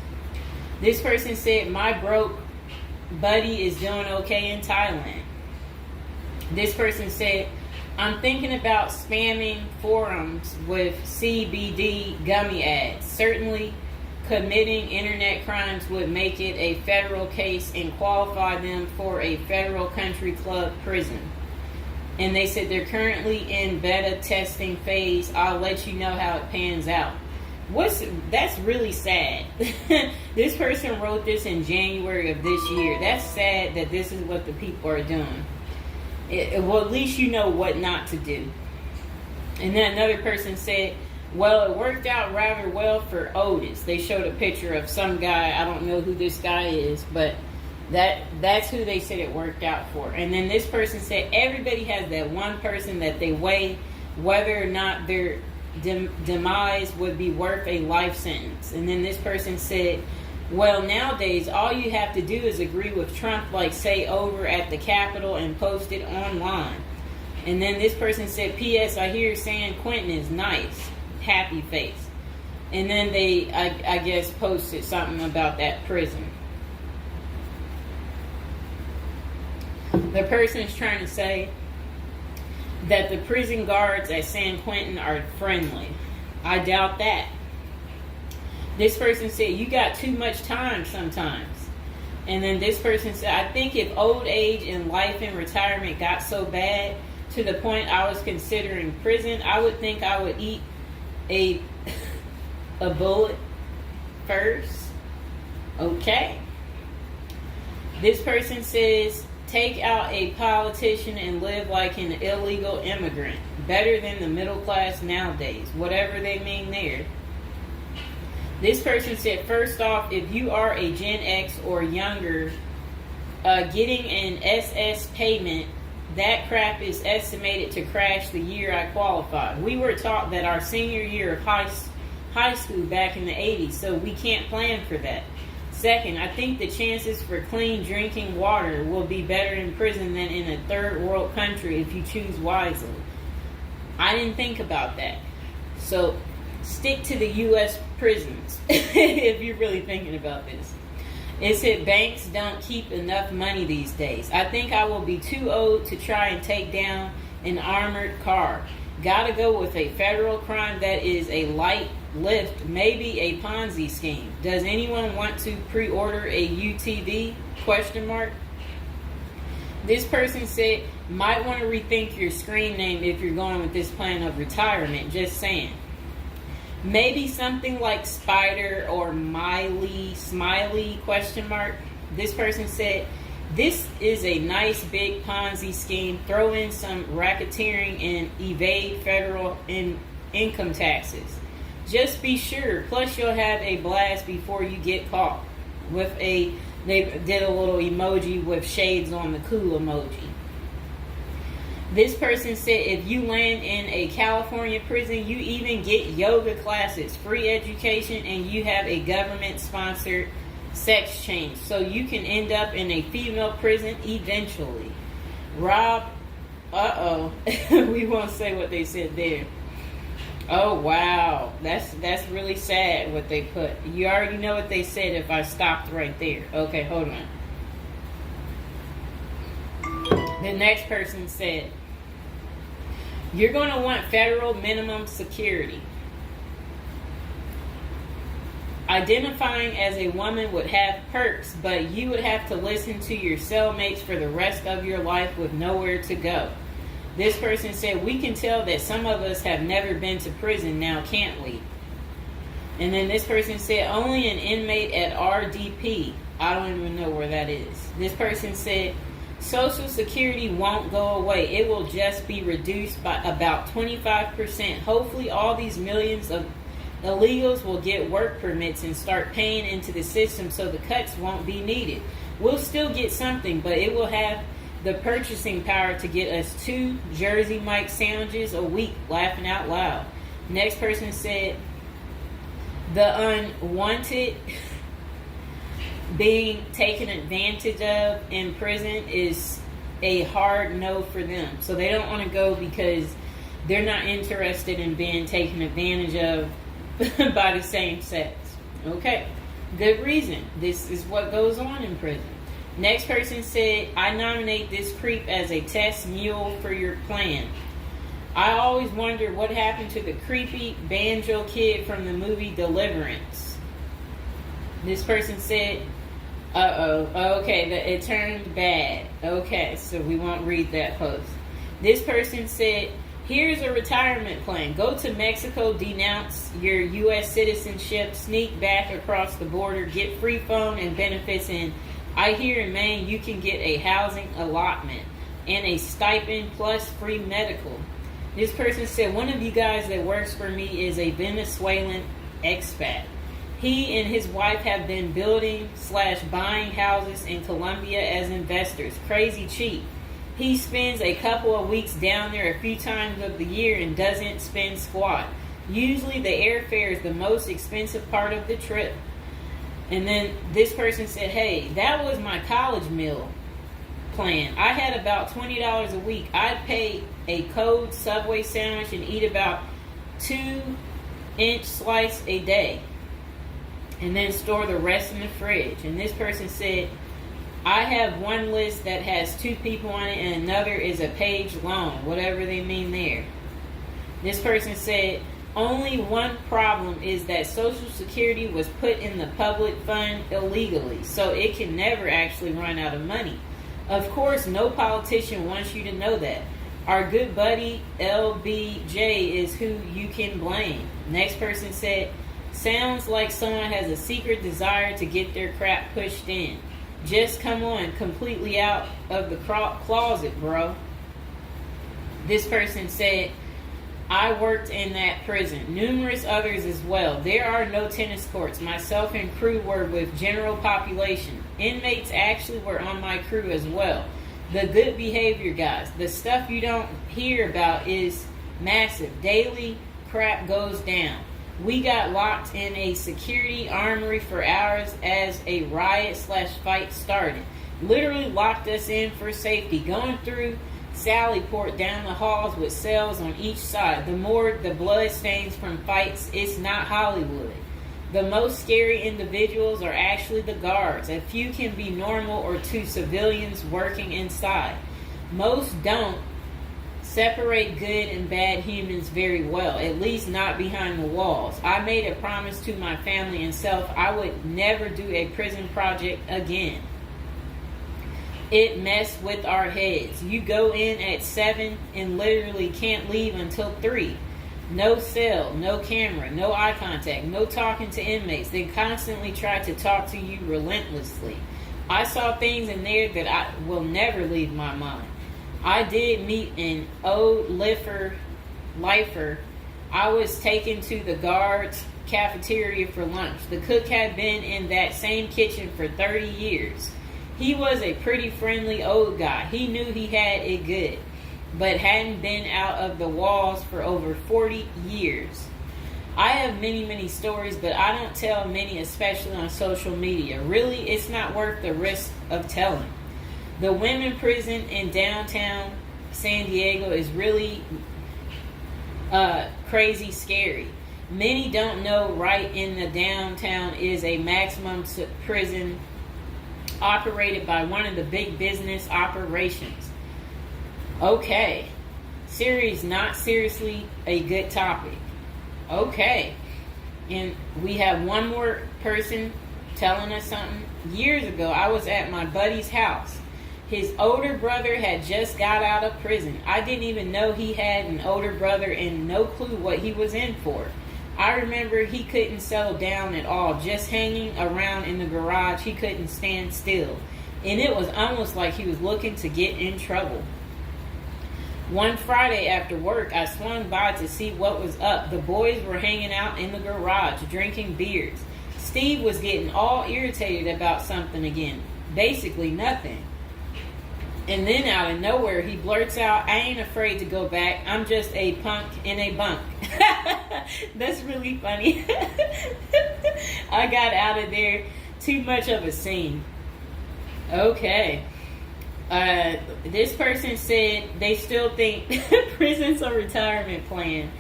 This person said, my broke buddy is doing okay in Thailand. This person said, I'm thinking about spamming forums with CBD gummy ads. Certainly, committing internet crimes would make it a federal case and qualify them for a federal country club prison. And they said they're currently in beta testing phase. I'll let you know how it pans out. That's really sad. This person wrote this in January of this year. That's sad that this is what the people are doing. Well, at least you know what not to do. And then another person said, well, it worked out rather well for Otis. They showed a picture of some guy. I don't know who this guy is, but that's who they said it worked out for. And then this person said everybody has that one person that they weigh whether or not their demise would be worth a life sentence. And then this person said, well, nowadays all you have to do is agree with Trump, like say over at the Capitol, and post it online. And then this person said, P.S. I hear San Quentin is nice. Happy face. And then they, I guess, posted something about that prison. The person is trying to say that the prison guards at San Quentin are friendly. I doubt that. This person said, you got too much time sometimes. And then this person said, I think if old age and life in retirement got so bad to the point I was considering prison, I would think I would eat a bullet first. Okay. This person says, take out a politician and live like an illegal immigrant. Better than the middle class nowadays. Whatever they mean there. This person said, first off, if you are a Gen X or younger, getting an SS payment, that crap is estimated to crash the year I qualified. We were taught that our senior year of high school back in the 80s, so we can't plan for that. Second, I think the chances for clean drinking water will be better in prison than in a third world country if you choose wisely. I didn't think about that. So stick to the U.S. prisons if you're really thinking about this. It said banks don't keep enough money these days. I think I will be too old to try and take down an armored car. Gotta go with a federal crime that is a light lift, maybe a Ponzi scheme. Does anyone want to pre-order a UTV? Question mark. This person said, might want to rethink your screen name if you're going with this plan of retirement. Just saying. Maybe something like Spider or Smiley, question mark. This person said, this is a nice big Ponzi scheme. Throw in some racketeering and evade federal income taxes. Just be sure. Plus you'll have a blast before you get caught. They did a little emoji with shades on the cool emoji. This person said if you land in a California prison, you even get yoga classes, free education, and you have a government-sponsored sex change. So you can end up in a female prison eventually. Rob, we won't say what they said there. Oh, wow. That's really sad what they put. You already know what they said if I stopped right there. Okay, hold on. The next person said, you're going to want federal minimum security. Identifying as a woman would have perks, but you would have to listen to your cellmates for the rest of your life with nowhere to go. This person said, we can tell that some of us have never been to prison now, can't we? And then this person said, only an inmate at RDP. I don't even know where that is. This person said, Social Security won't go away. It will just be reduced by about 25%. Hopefully all these millions of illegals will get work permits and start paying into the system so the cuts won't be needed. We'll still get something, but it will have the purchasing power to get us 2 Jersey Mike sandwiches a week, laughing out loud. Next person said, the unwanted being taken advantage of in prison is a hard no for them. So they don't want to go because they're not interested in being taken advantage of by the same sex. Okay, good reason. This is what goes on in prison. Next person said, I nominate this creep as a test mule for your plan. I always wonder what happened to the creepy banjo kid from the movie Deliverance. This person said, okay, it turned bad. Okay, so we won't read that post. This person said, here's a retirement plan. Go to Mexico, denounce your U.S. citizenship, sneak back across the border, get free phone and benefits, and I hear in Maine you can get a housing allotment and a stipend plus free medical. This person said, one of you guys that works for me is a Venezuelan expat. He and his wife have been building/buying houses in Colombia as investors. Crazy cheap. He spends a couple of weeks down there a few times of the year and doesn't spend squat. Usually the airfare is the most expensive part of the trip. And then this person said, hey, that was my college meal plan. I had about $20 a week. I'd pay a cold Subway sandwich and eat about 2-inch slice a day. And then store the rest in the fridge. And this person said, I have one list that has 2 people on it and another is a page long, whatever they mean there. This person said, only one problem is that Social Security was put in the public fund illegally, so it can never actually run out of money. Of course, no politician wants you to know that. Our good buddy LBJ is who you can blame. Next person said, sounds like someone has a secret desire to get their crap pushed in. Just come on, completely out of the closet, bro. This person said, I worked in that prison. Numerous others as well. There are no tennis courts. Myself and crew were with general population. Inmates actually were on my crew as well. The good behavior guys. The stuff you don't hear about is massive. Daily crap goes down. We got locked in a security armory for hours as a riot/fight started. Literally locked us in for safety. Going through Sallyport down the halls with cells on each side. The more the blood stains from fights, it's not Hollywood. The most scary individuals are actually the guards. A few can be normal or 2 civilians working inside. Most don't separate good and bad humans very well, at least not behind the walls. I made a promise to my family and self I would never do a prison project again. It messed with our heads. You go in at 7 and literally can't leave until 3. No cell, no camera, no eye contact, no talking to inmates. They constantly try to talk to you relentlessly. I saw things in there that I will never leave my mind. I did meet an old lifer. I was taken to the guards' cafeteria for lunch. The cook had been in that same kitchen for 30 years. He was a pretty friendly old guy. He knew he had it good, but hadn't been out of the walls for over 40 years. I have many stories, but I don't tell many, especially on social media. Really, it's not worth the risk of telling. The women prison in downtown San Diego is really crazy scary. Many don't know right in the downtown is a maximum prison operated by one of the big business operations. Okay. Series not seriously a good topic. Okay. And we have one more person telling us something. Years ago, I was at my buddy's house. His older brother had just got out of prison. I didn't even know he had an older brother and no clue what he was in for. I remember he couldn't settle down at all, just hanging around in the garage. He couldn't stand still. And it was almost like he was looking to get in trouble. One Friday after work, I swung by to see what was up. The boys were hanging out in the garage, drinking beers. Steve was getting all irritated about something again. Basically nothing. And then out of nowhere, he blurts out, "I ain't afraid to go back. I'm just a punk in a bunk." That's really funny. I got out of there. Too much of a scene. Okay. This person said they still think prison's a retirement plan.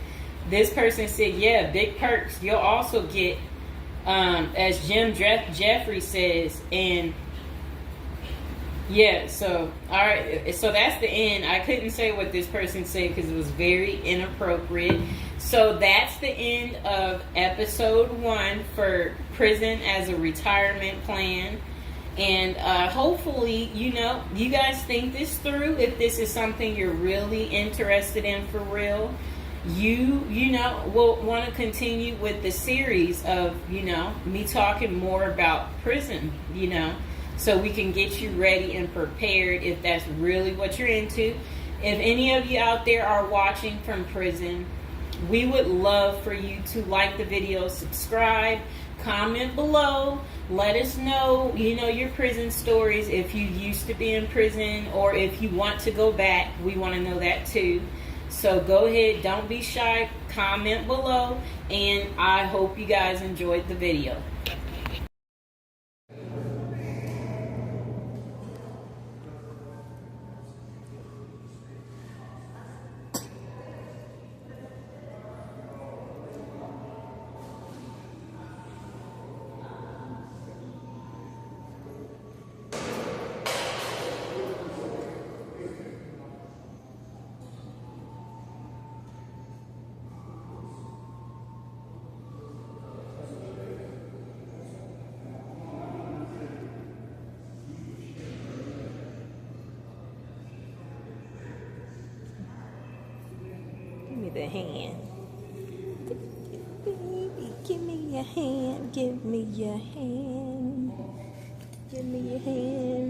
This person said, yeah, big perks. You'll also get, as Jim Jeffrey says, and yeah, so, all right, so that's the end. I couldn't say what this person said because it was very inappropriate. So that's the end of episode 1 for prison as a retirement plan. And hopefully, you guys think this through. If this is something you're really interested in for real, you will want to continue with the series of, me talking more about prison, so we can get you ready and prepared if that's really what you're into. If any of you out there are watching from prison, we would love for you to like the video, subscribe, comment below. Let us know, your prison stories. If you used to be in prison or if you want to go back, we want to know that too. So go ahead, don't be shy, comment below, and I hope you guys enjoyed the video. The hand. Baby, give me your hand. Give me your hand. Give me your hand.